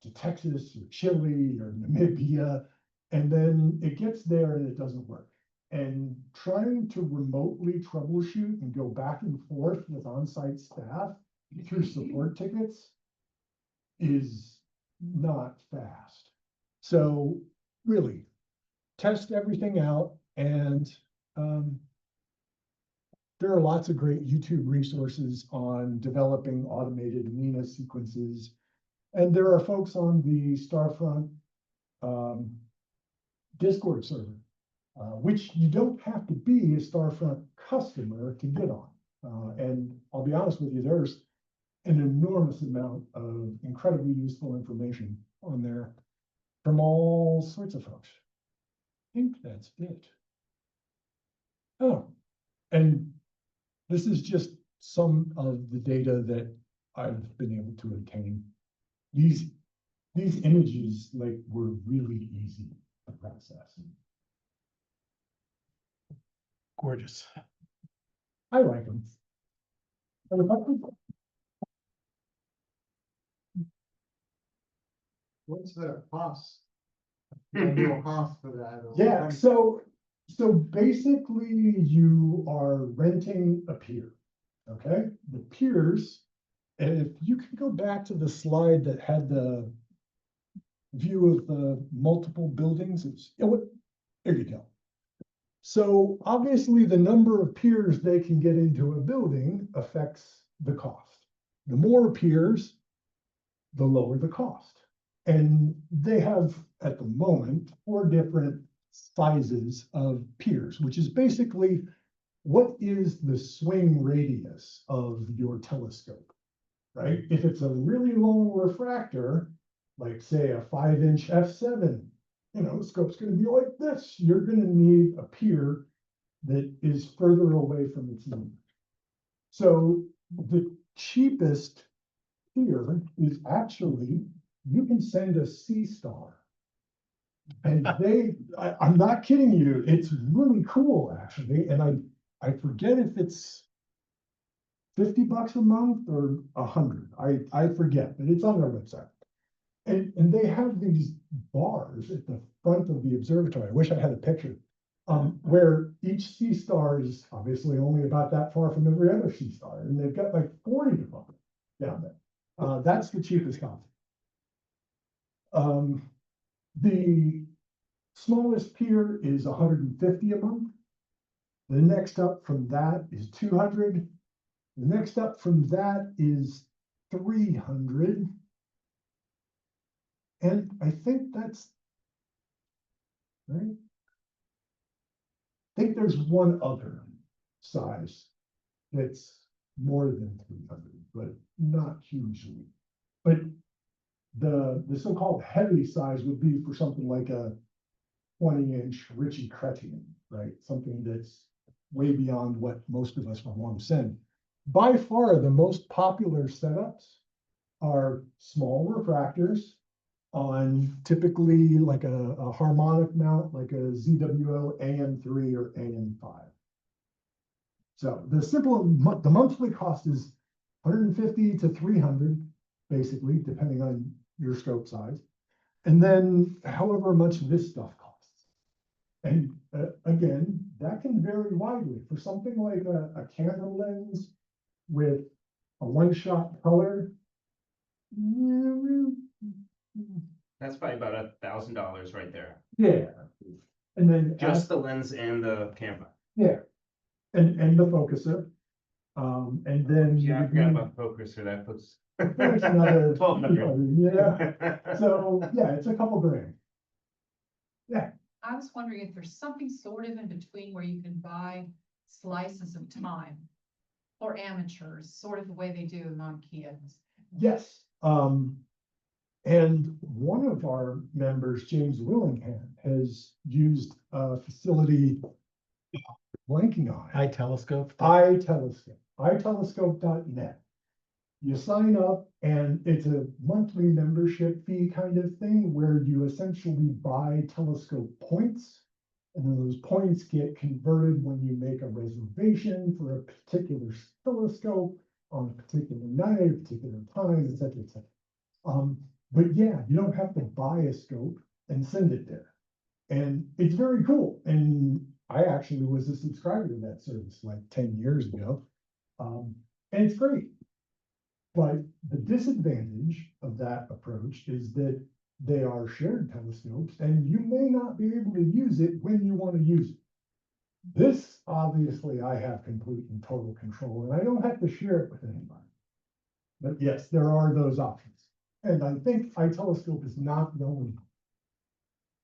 to Texas or Chile or Namibia And then it gets there and it doesn't work. And trying to remotely troubleshoot and go back and forth with on-site staff through support tickets is not fast. So really, test everything out, and there are lots of great YouTube resources on developing automated MENA sequences. And there are folks on the Starfront Discord server, which you don't have to be a Starfront customer to get on. And I'll be honest with you, there's an enormous amount of incredibly useful information on there from all sorts of folks. I think that's it. Oh, and this is just some of the data that I've been able to obtain. These images were really easy to process. Gorgeous. I like them. What's the cost? Annual cost for that? or Yeah, what? so basically you are renting a pier, okay? The piers, and if you can go back to the slide that had the view of the multiple buildings, there you go. So obviously the number of piers they can get into a building affects the cost. The more piers, the lower the cost. And they have, at the moment, 4 different sizes of piers, which is basically what is the swing radius of your telescope, right? If it's a really long refractor, like say a 5-inch f7, the scope's going to be like this. You're going to need a pier that is further away from its limit. So the cheapest pier is actually, you can send a sea star. And I'm not kidding you, it's really cool actually. And I forget if it's $50 a month or $100. I forget, but it's on their website. And they have these bars at the front of the observatory. I wish I had a picture. Where each sea star is obviously only about that far from every other sea star. And they've got like 40 of them down there. That's the cheapest concept. The smallest pier is 150 a month. The next up from that is 200. The next up from that is 300. And I think that's right. I think there's one other size that's more than 300, but not hugely. But the so-called heavy size would be for something like a 20-inch Ritchie Chrétien, right? Something that's way beyond what most of us would want to send. By far, the most popular setups are small refractors on typically like a harmonic mount, like a ZWO AM3 or AM5. So the monthly cost is 150 to 300, basically, depending on your scope size. And then however much this stuff costs. And again, that can vary widely. For something like a candle lens with a one-shot color, That's probably about $1,000 right there. yeah. And then Just the lens and the camera. yeah, and the focuser. And then Yeah, I forgot about the focuser. That puts there's another 1,200. yeah. So yeah, it's a couple grand. Yeah. I was wondering if there's something sort of in between where you can buy slices of time for amateurs, sort of the way they do among kids. Yes. And one of our members, James Willingham, has used a facility blanking on it. iTelescope. iTelescope.net. You sign up and it's a monthly membership fee kind of thing where you essentially buy telescope points. And then those points get converted when you make a reservation for a particular telescope on a particular night, a particular time, et cetera, et cetera. But yeah, you don't have to buy a scope and send it there. And it's very cool. And I actually was a subscriber to that service like 10 years ago. And it's great. But the disadvantage of that approach is that they are shared telescopes and you may not be able to use it when you want to use it. This, obviously, I have complete and total control and I don't have to share it with anybody. But yes, there are those options. And I think iTelescope is not the only one.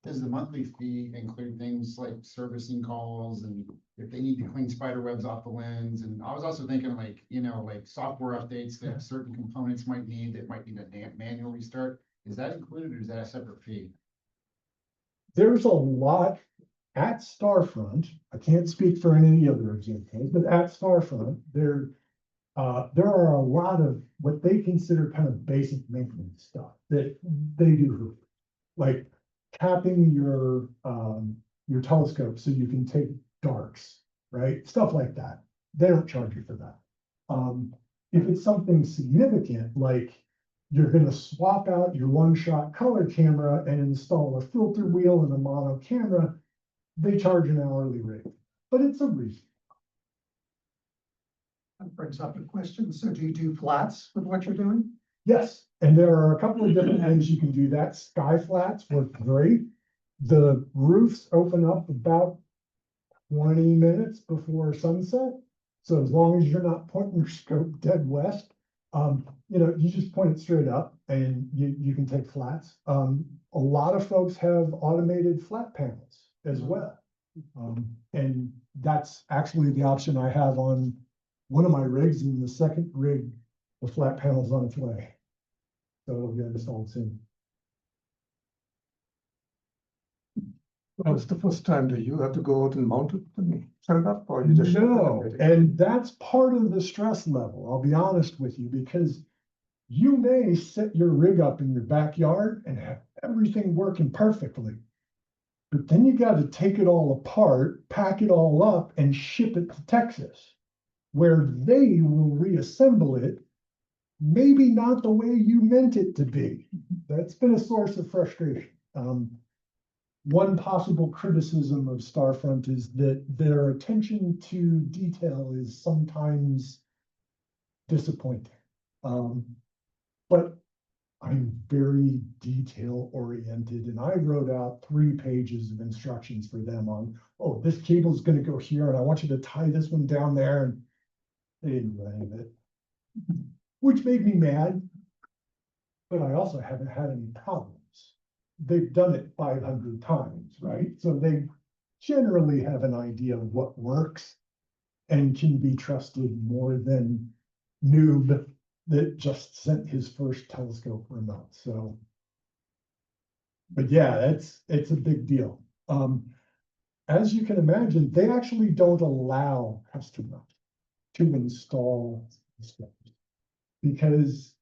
Does the monthly fee include things like servicing calls and if they need to clean spider webs off the lens? And I was also thinking like, you know, like software updates that certain components might need that might need a manual restart. Is that included or is that a separate fee? There's a lot at Starfront. I can't speak for any of the other examples, but at Starfront, there are a lot of what they consider kind of basic maintenance stuff that they do, like capping your telescope so you can take darks, right? Stuff like that. They don't charge you for that. If it's something significant, like you're going to swap out your one-shot color camera and install a filter wheel and a mono camera, they charge an hourly rate, but it's a reason. That brings up a question. So do you do flats with what you're doing? Yes, and there are a couple of different ways you can do that. Sky flats work great. The roofs open up about 20 minutes before sunset. So as long as you're not pointing your scope dead west, you just point it straight up and you can take flats. A lot of folks have automated flat panels as well. And that's actually the option I have on one of my rigs, and the second rig, the flat panel's on its way. So it'll get installed soon. What's the first time? Do you have to go out and mount it and set it up, or you just? No, and that's part of the stress level, I'll be honest with you, because you may set your rig up in your backyard and have everything working perfectly. But then you got to take it all apart, pack it all up, and ship it to Texas, where they will reassemble it, maybe not the way you meant it to be. That's been a source of frustration. One possible criticism of Starfront is that their attention to detail is sometimes disappointing. But I'm very detail oriented, and I wrote out 3 pages of instructions for them on, oh, this cable is going to go here, and I want you to tie this one down there, and they didn't do any of it, which made me mad. But I also haven't had any problems. They've done it 500 times, right? So they generally have an idea of what works and can be trusted more than noob that just sent his first telescope remote. So, but yeah, it's a big deal. As you can imagine, they actually don't allow customers to install stuff because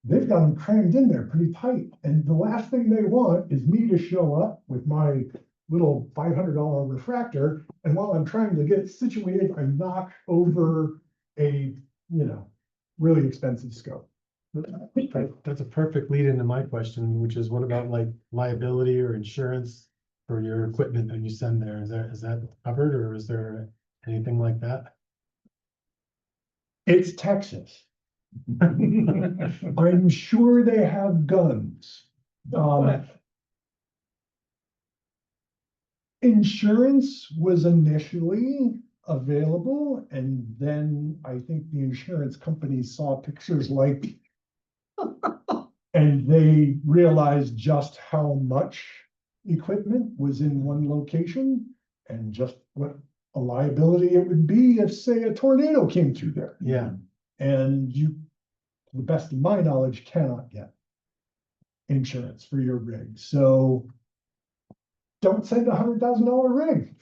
they've got them crammed in there pretty tight. And the last thing they want is me to show up with my little $500 refractor. And while I'm trying to get it situated, I knock over a, really expensive scope. That's a perfect lead into my question, which is what about like liability or insurance for your equipment that you send there? Is that covered, or is there anything like that? It's Texas. I'm sure they have guns. Insurance was initially available, and then I think the insurance companies saw pictures like, and they realized just how much equipment was in one location and just what a liability it would be if, say, a tornado came through there. Yeah. And you, to the best of my knowledge, cannot get insurance for your rig. So don't send a $100,000 rig.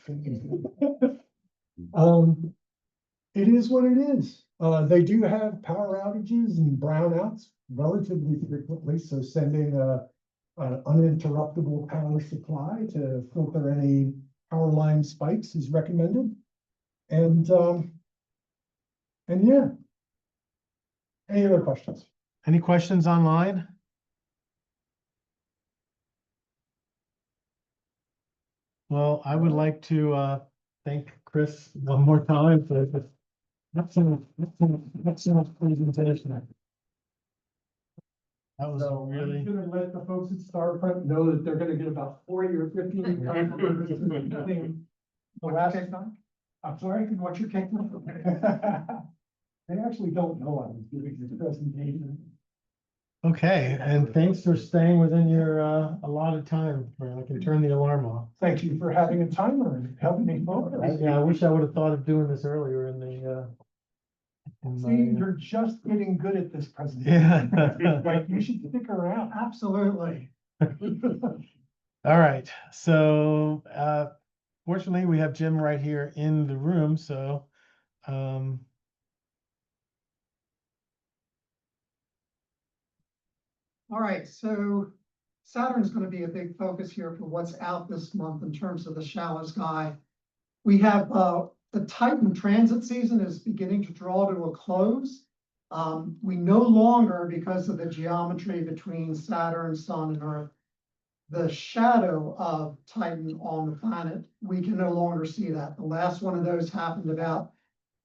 It is what it is. They do have power outages and brownouts relatively frequently. So sending an uninterruptible power supply to filter any power line spikes is recommended. And yeah. Any other questions? Any questions online? Well, I would like to thank Chris one more time for this excellent presentation. That was So really. I'm gonna let the folks at Starfront know that they're gonna get about 40 or 50. The last time? I'm sorry, what's your cake? They actually don't know I was giving this presentation. Okay, and thanks for staying within your allotted time. I can turn the alarm off. Thank you for having a timer and helping me focus. Yeah, I wish I would have thought of doing this earlier in the. See, you're just getting good at this presentation. Yeah. Like, you should stick around. Absolutely. All right, so fortunately, we have Jim right here in the room, so All right, so Saturn's going to be a big focus here for what's out this month in terms of the shallow sky. We have the Titan transit season is beginning to draw to a close. We no longer, because of the geometry between Saturn, Sun, and Earth, the shadow of Titan on the planet, we can no longer see that. The last one of those happened about,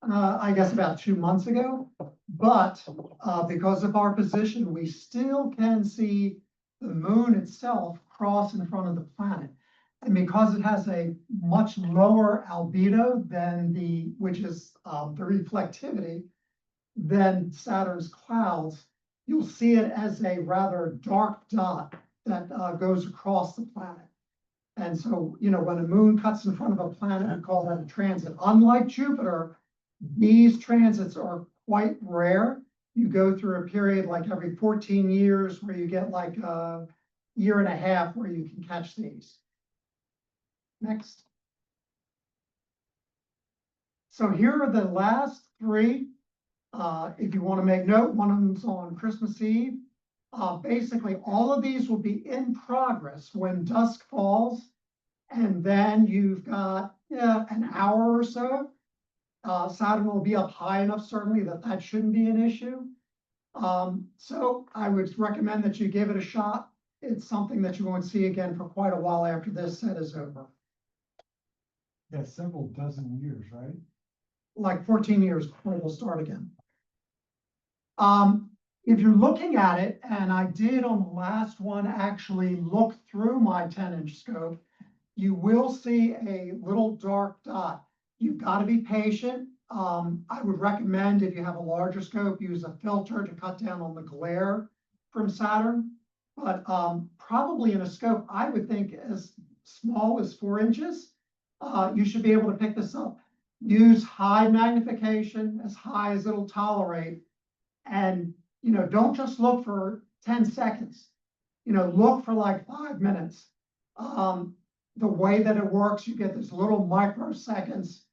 I guess about 2 months ago. But because of our position, we still can see the moon itself cross in front of the planet. And because it has a much lower albedo than which is the reflectivity, than Saturn's clouds, you'll see it as a rather dark dot that goes across the planet. And so, you know, when a moon cuts in front of a planet, we call that a transit. Unlike Jupiter, these transits are quite rare. You go through a period like every 14 years where you get like a year and a half where you can catch these. Next. So here are the last three. If you want to make note, one of them's on Christmas Eve. Basically, all of these will be in progress when dusk falls. And then you've got an hour or so. Saturn will be up high enough, certainly, that shouldn't be an issue. So I would recommend that you give it a shot. It's something that you won't see again for quite a while after this set is over. Yeah, several dozen years, right? Like 14 years before it'll start again. If you're looking at it, and I did on the last one actually look through my 10-inch scope, you will see a little dark dot. You've got to be patient. I would recommend, if you have a larger scope, use a filter to cut down on the glare from Saturn. But probably in a scope, I would think as small as 4 inches, you should be able to pick this up. Use high magnification, as high as it'll tolerate. And, you know, don't just look for 10 seconds. You know, look for like 5 minutes. The way that it works, you get this little microseconds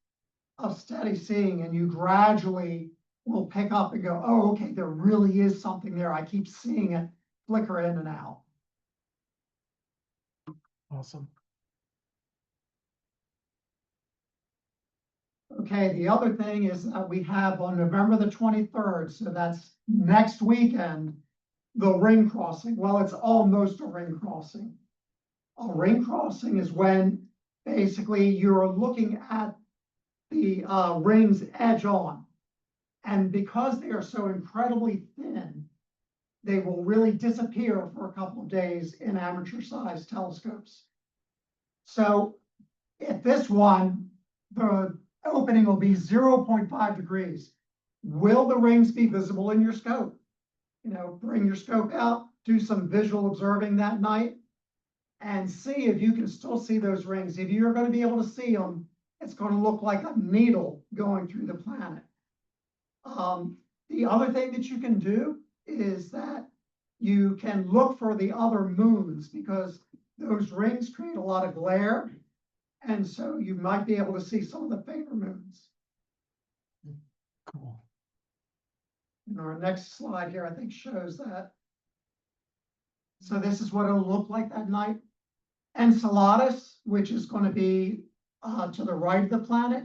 of steady seeing, and you gradually will pick up and go, oh, okay, there really is something there. I keep seeing it flicker in and out. Awesome. Okay, the other thing is we have on November the 23rd, so that's next weekend, the ring crossing. Well, it's almost a ring crossing. A ring crossing is when basically you're looking at the rings edge on. And because they are so incredibly thin, they will really disappear for a couple of days in amateur-sized telescopes. So at this one, the opening will be 0.5 degrees. Will the rings be visible in your scope? You know, bring your scope out, do some visual observing that night, and see if you can still see those rings. If you're going to be able to see them, it's going to look like a needle going through the planet. The other thing that you can do is that you can look for the other moons, because those rings create a lot of glare. And so you might be able to see some of the fainter moons. Cool. And our next slide here, I think, shows that. So this is what it'll look like that night. Enceladus, which is going to be to the right of the planet,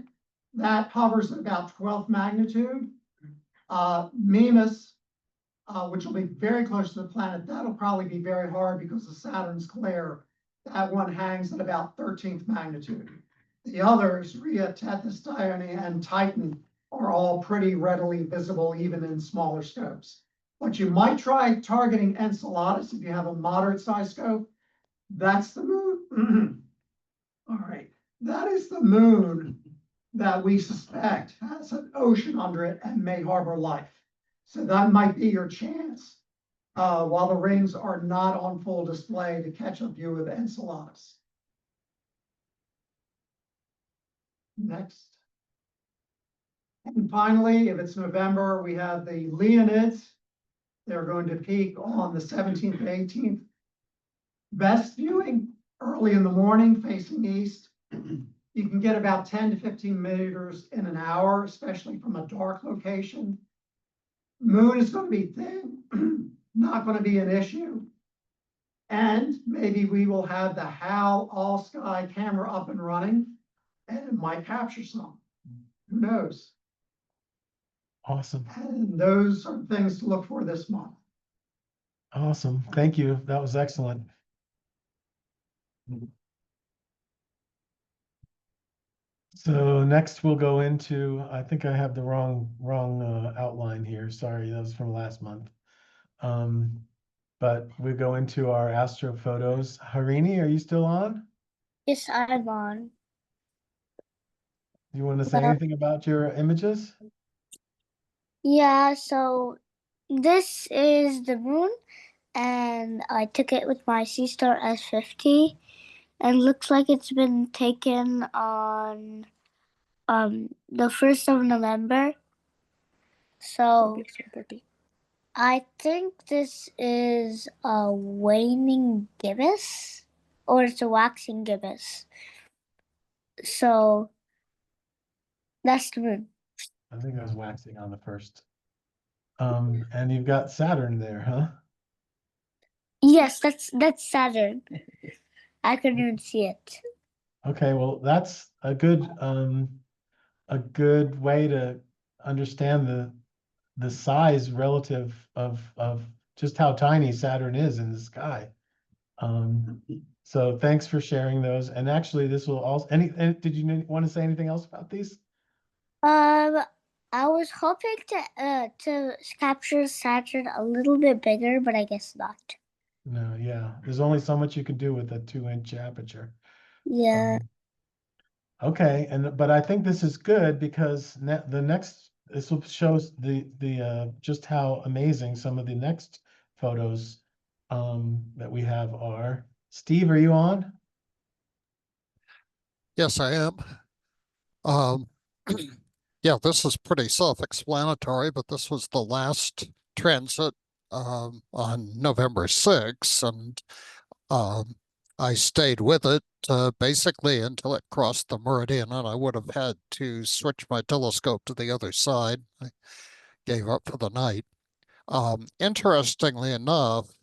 that hovers at about 12th magnitude. Mimas, which will be very close to the planet, that'll probably be very hard because of Saturn's glare That one hangs at about 13th magnitude. The others, Rhea, Tethys, Dione, and Titan, are all pretty readily visible even in smaller scopes. But you might try targeting Enceladus if you have a moderate size scope. That's the moon. All right, that is the moon that we suspect has an ocean under it and may harbor life. So that might be your chance, while the rings are not on full display, to catch a view of Enceladus. Next. And finally, if it's November, we have the Leonids. They're going to peak on the 17th and 18th. Best viewing early in the morning facing east. You can get about 10 to 15 meters in an hour, especially from a dark location. Moon is going to be thin, not going to be an issue. And maybe we will have the HAL all sky camera up and running, and it might capture some. Who knows? Awesome. And those are things to look for this month. Awesome. Thank you. That was excellent. So next we'll go into, I think I have the wrong outline here. Sorry, that was from last month. But we go into our astro photos. Harini, are you still on? Yes, I'm on. Do you want to say anything about your images? Yeah, so this is the moon, and I took it with my C-Star S50, and looks like it's been taken on the 1st of November. So I think this is a waning gibbous, or it's a waxing gibbous. So that's the moon. I think I was waxing on the first. And you've got Saturn there, huh? Yes, that's Saturn. I couldn't even see it. Okay, well, that's a good way to understand the size relative of just how tiny Saturn is in the sky. So thanks for sharing those. And actually, this will also, did you want to say anything else about these? I was hoping to capture Saturn a little bit bigger, but I guess not. No, yeah. There's only so much you can do with a 2-inch aperture. Yeah. Okay, but I think this is good because this will shows the just how amazing some of the next photos that we have are. Steve, are you on? Yes, I am. Yeah, this is pretty self-explanatory, but this was the last transit on November 6th, and I stayed with it basically until it crossed the meridian, and I would have had to switch my telescope to the other side. I gave up for the night. Interestingly enough,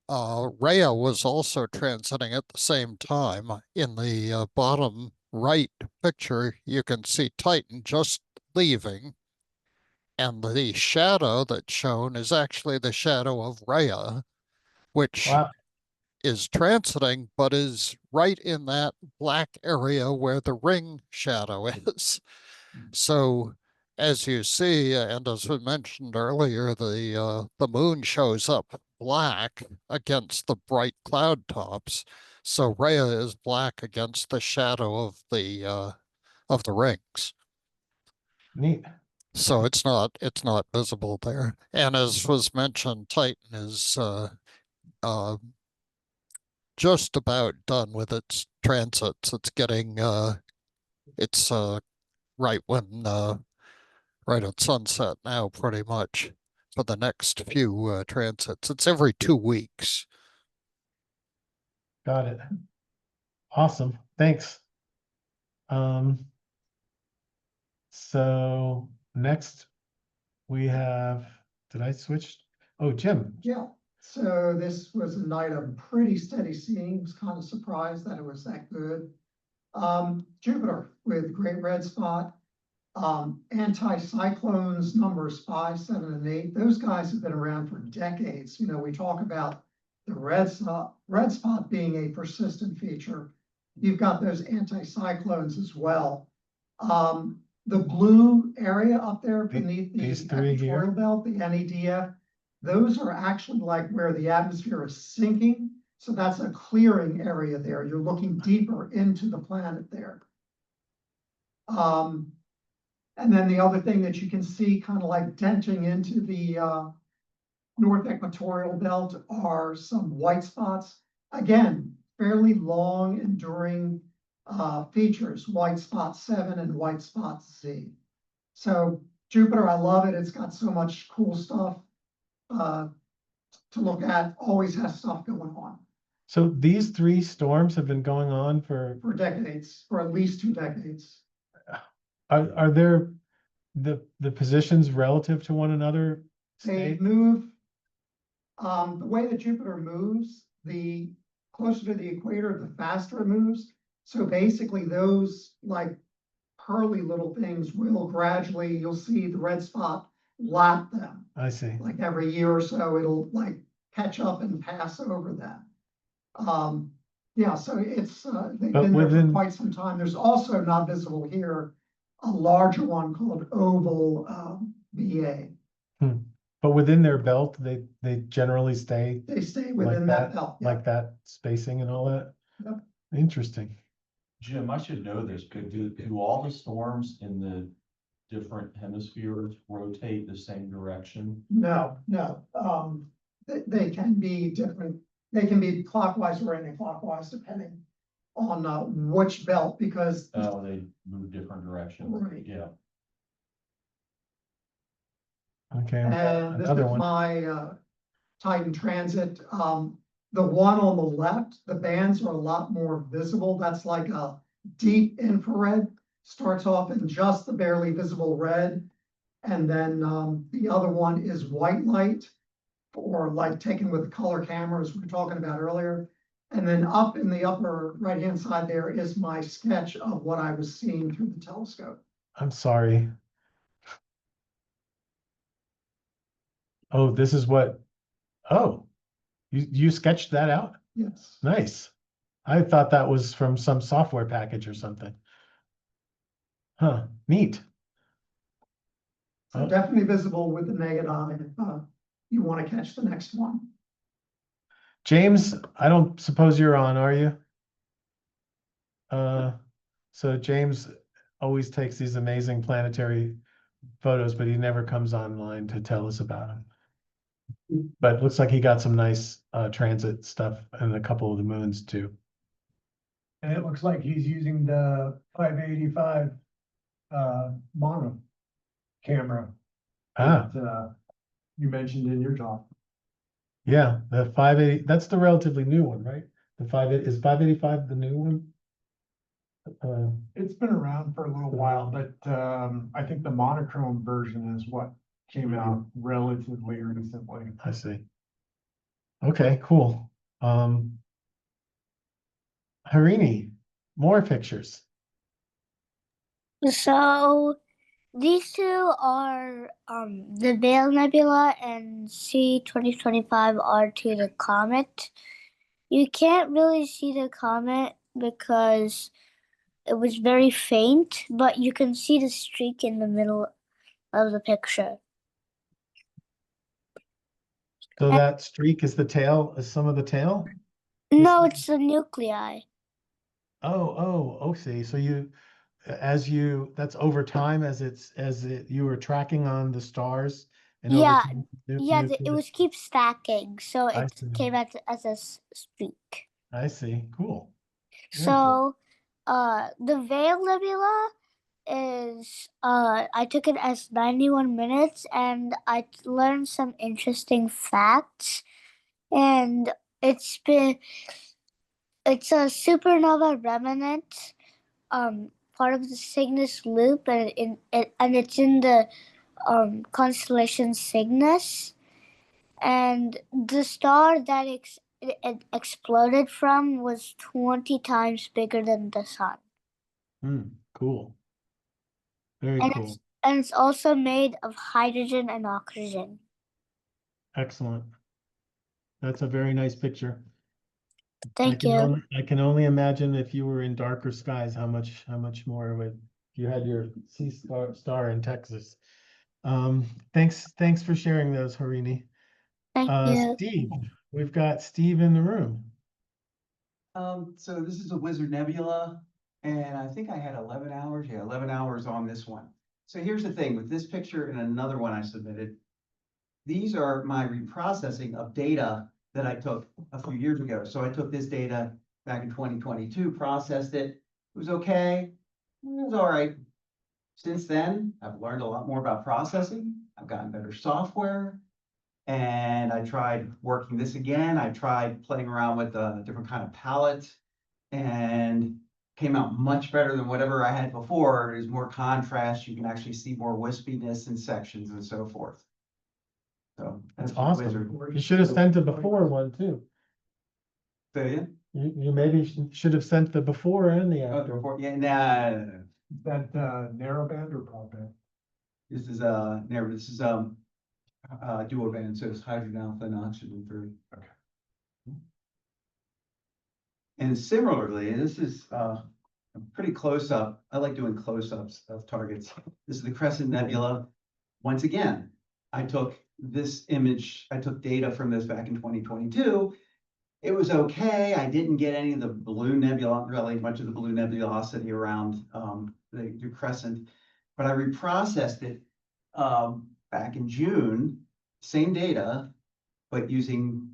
Rhea was also transiting at the same time. In the bottom right picture, you can see Titan just leaving, and the shadow that's shown is actually the shadow of Rhea, which is transiting, but is right in that black area where the ring shadow is. So as you see, and as we mentioned earlier, the moon shows up black against the bright cloud tops. So Rhea is black against the shadow of the rings. Neat. So it's not visible there. And as was mentioned, Titan is just about done with its transits. It's getting it's right at sunset now, pretty much, for the next few transits. It's every 2 weeks. Got it. Awesome. Thanks. So next we have, did I switch? Oh, Jim. Yeah. So this was a night of pretty steady seeing. Was kind of surprised that it was that good. Jupiter with great red spot. Anticyclones numbers 5, 7, and 8. Those guys have been around for decades. You know, we talk about the red spot being a persistent feature. You've got those anticyclones as well. The blue area up there beneath the these three here? equatorial belt, the NEDF, those are actually like where the atmosphere is sinking. So that's a clearing area there. You're looking deeper into the planet there. And then the other thing that you can see kind of like denting into the north equatorial belt are some white spots. Again, fairly long enduring features, white spot 7 and white spot Z. So Jupiter, I love it. It's got so much cool stuff to look at, always has stuff going on. So these 3 storms have been going on for decades, for at least 2 decades. Are there the positions relative to one another? They move, the way that Jupiter moves, the closer to the equator, the faster it moves. So basically those like pearly little things will gradually, you'll see the red spot lap them. I see. Like every year or so, it'll like catch up and pass over them. Yeah, so it's, they've been there for quite some time. There's also not visible here, a larger one called oval VA. But within their belt, they generally stay. They stay within that belt. Yeah. Like that spacing and all that. Yep. Interesting. Jim, I should know this, but do all the storms in the different hemispheres rotate the same direction? No. They can be different. They can be clockwise or anti-clockwise depending on which belt, because they move different directions. Right. Yeah. Okay. And this is my Titan transit. The one on the left, the bands are a lot more visible. That's like a deep infrared, starts off in just the barely visible red. And then the other one is white light, or light taken with the color cameras we were talking about earlier. And then up in the upper right-hand side there is my sketch of what I was seeing through the telescope. I'm sorry. Oh, this is what, you sketched that out? Yes. Nice. I thought that was from some software package or something. Huh, neat. So definitely visible with the naked eye if you want to catch the next one. James, I don't suppose you're on, are you? So James always takes these amazing planetary photos, but he never comes online to tell us about them. But it looks like he got some nice transit stuff and a couple of the moons too. And it looks like he's using the 585 mono camera that you mentioned in your talk. Yeah, the 580, that's the relatively new one, right? The 580, is 585 the new one? It's been around for a little while, but I think the monochrome version is what came out relatively recently. I see. Okay, cool. Harini, more pictures. So these 2 are the Veil Nebula and C2025 R2, the comet. You can't really see the comet because it was very faint, but you can see the streak in the middle of the picture. So that streak is the tail, is some of the tail? No, it's the nuclei. Okay. So that's over time you were tracking on the stars. And Yeah, over it was keep stacking, so it came out as a streak. I see, cool. So, the Veil Nebula is, I took it as 91 minutes, and I learned some interesting facts, and it's a supernova remnant, part of the Cygnus loop, and it's in the constellation Cygnus, and the star that it exploded from was 20 times bigger than the sun. Cool. Very cool. And it's also made of hydrogen and oxygen. Excellent. That's a very nice picture. Thank you. I can only imagine if you were in darker skies, how much more would you had your star in Texas. Thanks for sharing those, Harini. Thank you. Steve, we've got Steve in the room. So this is a Wizard Nebula, and I think I had 11 hours. Yeah, 11 hours on this one. So here's the thing with this picture and another one I submitted. These are my reprocessing of data that I took a few years ago. So I took this data back in 2022, processed it. It was okay. It was all right. Since then, I've learned a lot more about processing. I've gotten better software. And I tried working this again. I tried playing around with a different kind of palette and came out much better than whatever I had before. There's more contrast. You can actually see more wispiness in sections and so forth. So That's the awesome. Wizard. You should have sent the before one too. Say it? You maybe should have sent the before and the after. Before, yeah, nah. That narrowband or broadband? This is narrow. This is dual band, so it's hydrogen alpha and oxygen 3. Okay. And similarly, this is a pretty close up. I like doing close-ups of targets. This is the Crescent Nebula. Once again, I took this image, I took data from this back in 2022. It was okay. I didn't get any of the blue nebula, really much of the blue nebulosity around the crescent, but I reprocessed it back in June, same data, but using,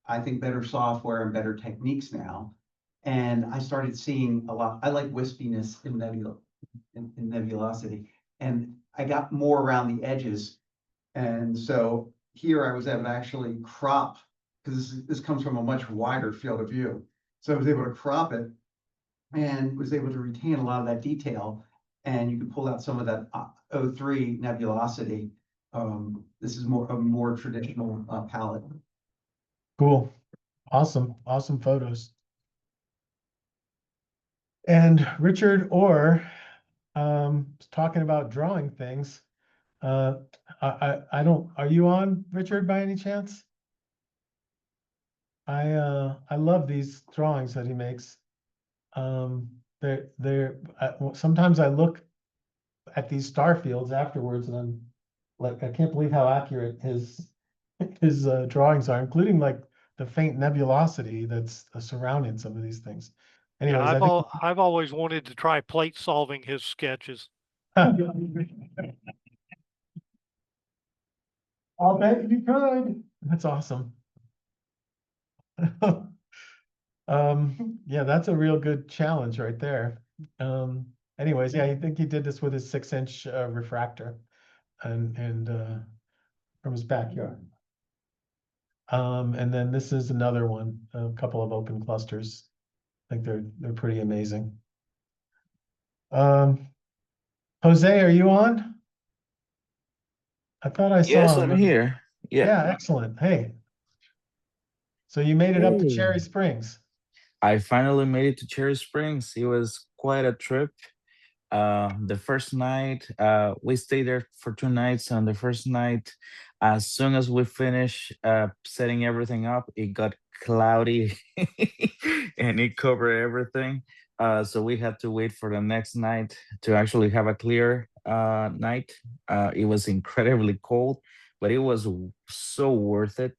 I think, better software and better techniques now. And I started seeing a lot. I like wispiness in nebulosity, and I got more around the edges. And so here I was able to actually crop, because this comes from a much wider field of view. So I was able to crop it and was able to retain a lot of that detail. And you can pull out some of that O3 nebulosity. This is a more traditional palette. Cool. Awesome photos. And Richard Orr, talking about drawing things. I don't, are you on, Richard, by any chance? I love these drawings that he makes. Sometimes I look at these star fields afterwards and I'm like, I can't believe how accurate his drawings are, including like the faint nebulosity that's surrounding some of these things. Anyways, yeah, I've always wanted to try plate solving his sketches. I'll bet you could. That's awesome. Yeah, that's a real good challenge right there. Anyways, yeah, I think he did this with his 6-inch refractor and from his backyard. And then this is another one, a couple of open clusters. I think they're pretty amazing. Jose, are you on? I thought I saw Yes, him. I'm here. Yeah, excellent. Hey. So you made it up to Cherry Springs. I finally made it to Cherry Springs. It was quite a trip. The first night, we stayed there for 2 nights. On the first night, as soon as we finished setting everything up, it got cloudy and it covered everything. So we had to wait for the next night to actually have a clear night. It was incredibly cold, but it was so worth it.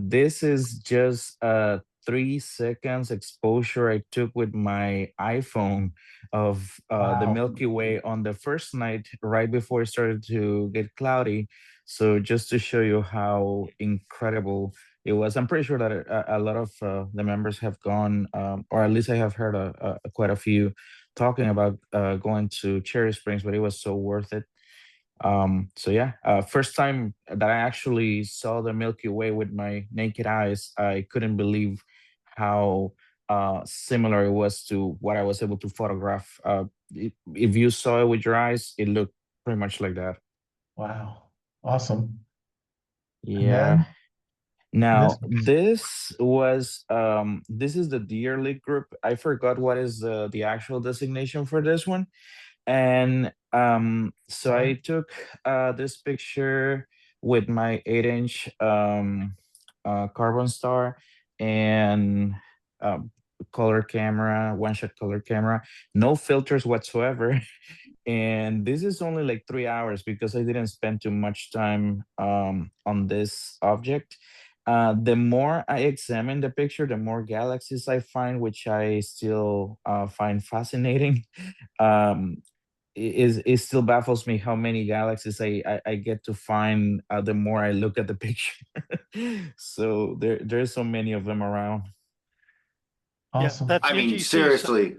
This is just 3 seconds exposure I took with my iPhone of the Milky Way on the first night, right before it started to get cloudy. So just to show you how incredible it was. I'm pretty sure that a lot of the members have gone, or at least I have heard quite a few talking about going to Cherry Springs, but it was so worth it. So yeah, first time that I actually saw the Milky Way with my naked eyes, I couldn't believe how similar it was to what I was able to photograph. If you saw it with your eyes, it looked pretty much like that. Wow, awesome. Yeah. Now this was this is the Deer League group. I forgot what is the actual designation for this one. And so I took this picture with my 8-inch carbon star and color camera, one-shot color camera, no filters whatsoever. And this is only like 3 hours because I didn't spend too much time on this object. The more I examine the picture, the more galaxies I find, which I still find fascinating. um, it still baffles me how many galaxies I get to find the more I look at the picture. So there's so many of them around. Awesome. That's I mean, NGC seriously.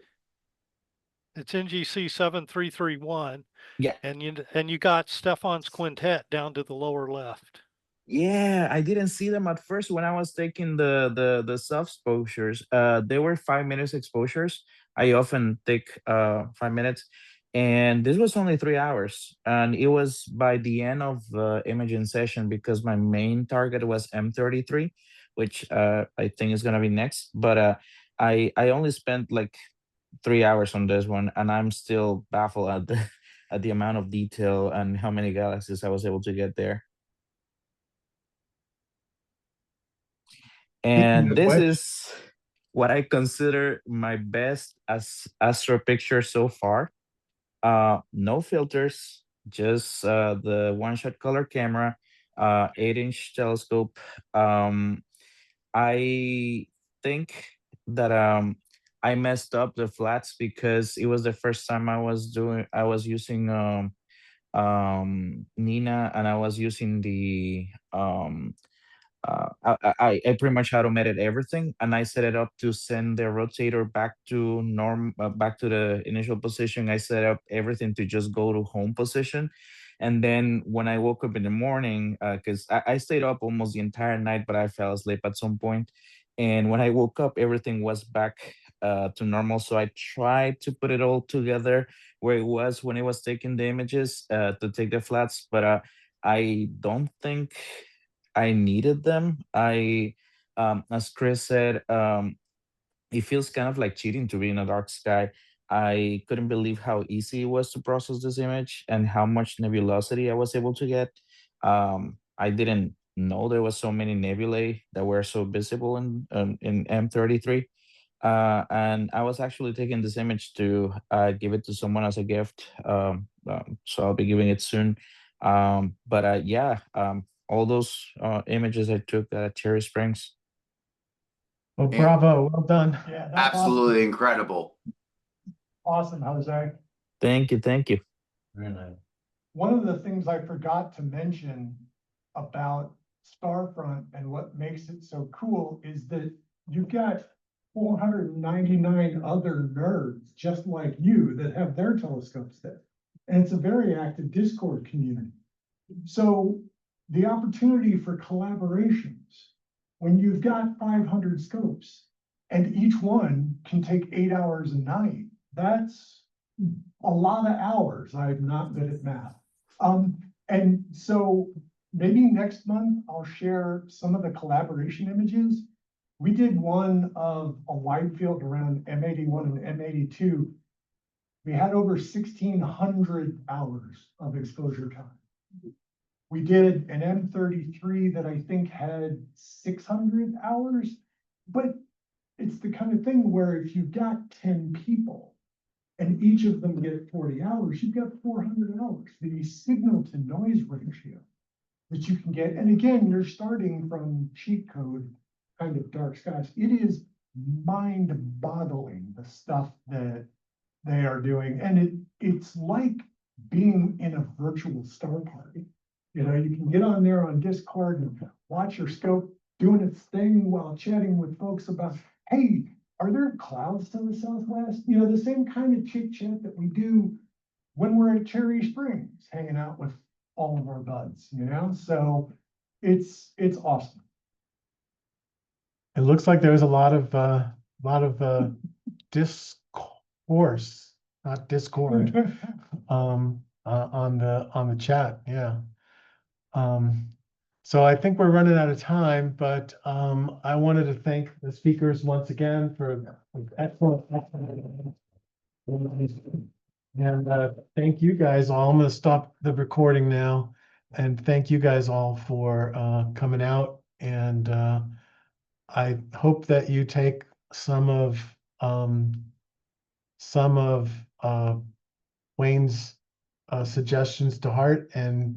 It's NGC 7331. Yeah. And you got Stefan's quintet down to the lower left. Yeah, I didn't see them at first when I was taking the self exposures. They were 5 minutes exposures. I often take 5 minutes, and this was only 3 hours. And it was by the end of the imaging session because my main target was M33, which I think is gonna be next. But I only spent like 3 hours on this one, and I'm still baffled at the at the amount of detail and how many galaxies I was able to get there. And this is what I consider my best as astro picture so far. No filters, just the one-shot color camera, 8-inch telescope. I think that I messed up the flats because it was the first time I was using Nina, and I was using the I pretty much automated everything, and I set it up to send the rotator back to back to the initial position. I set up everything to just go to home position. And then when I woke up in the morning, because I stayed up almost the entire night, but I fell asleep at some point. And when I woke up, everything was back to normal. So I tried to put it all together where it was when it was taking the images to take the flats, but I don't think I needed them. As Chris said, it feels kind of like cheating to be in a dark sky. I couldn't believe how easy it was to process this image and how much nebulosity I was able to get. I didn't know there was so many nebulae that were so visible in M33. And I was actually taking this image to give it to someone as a gift. So I'll be giving it soon. All those images I took at Cherry Springs. Well, bravo, well done. Yeah, that's Absolutely incredible. awesome, Jose. Thank you, thank you. Very nice. One of the things I forgot to mention about Starfront and what makes it so cool is that you've got 499 other nerds just like you that have their telescopes there. And it's a very active Discord community. So the opportunity for collaborations, when you've got 500 scopes and each one can take 8 hours a night, that's a lot of hours. I'm not good at math. And so maybe next month I'll share some of the collaboration images. We did one of a wide field around M81 and M82. We had over 1,600 hours of exposure time. We did an M33 that I think had 600 hours, but it's the kind of thing where if you've got 10 people and each of them get 40 hours, you've got 400 hours. The signal to noise ratio that you can get. And again, you're starting from cheat code kind of dark skies. It is mind-boggling the stuff that they are doing. And it's like being in a virtual star party. You know, you can get on there on Discord and watch your scope doing its thing while chatting with folks about, hey, are there clouds to the southwest? You know, the same kind of chit chat that we do when we're at Cherry Springs, hanging out with all of our buds, you know? So it's awesome. It looks like there was a lot of discourse, not discord, on the chat. Yeah. So I think we're running out of time, but I wanted to thank the speakers once again for excellent. And thank you guys all. I'm going to stop the recording now, and thank you guys all for coming out And I hope that you take some of Wayne's suggestions to heart and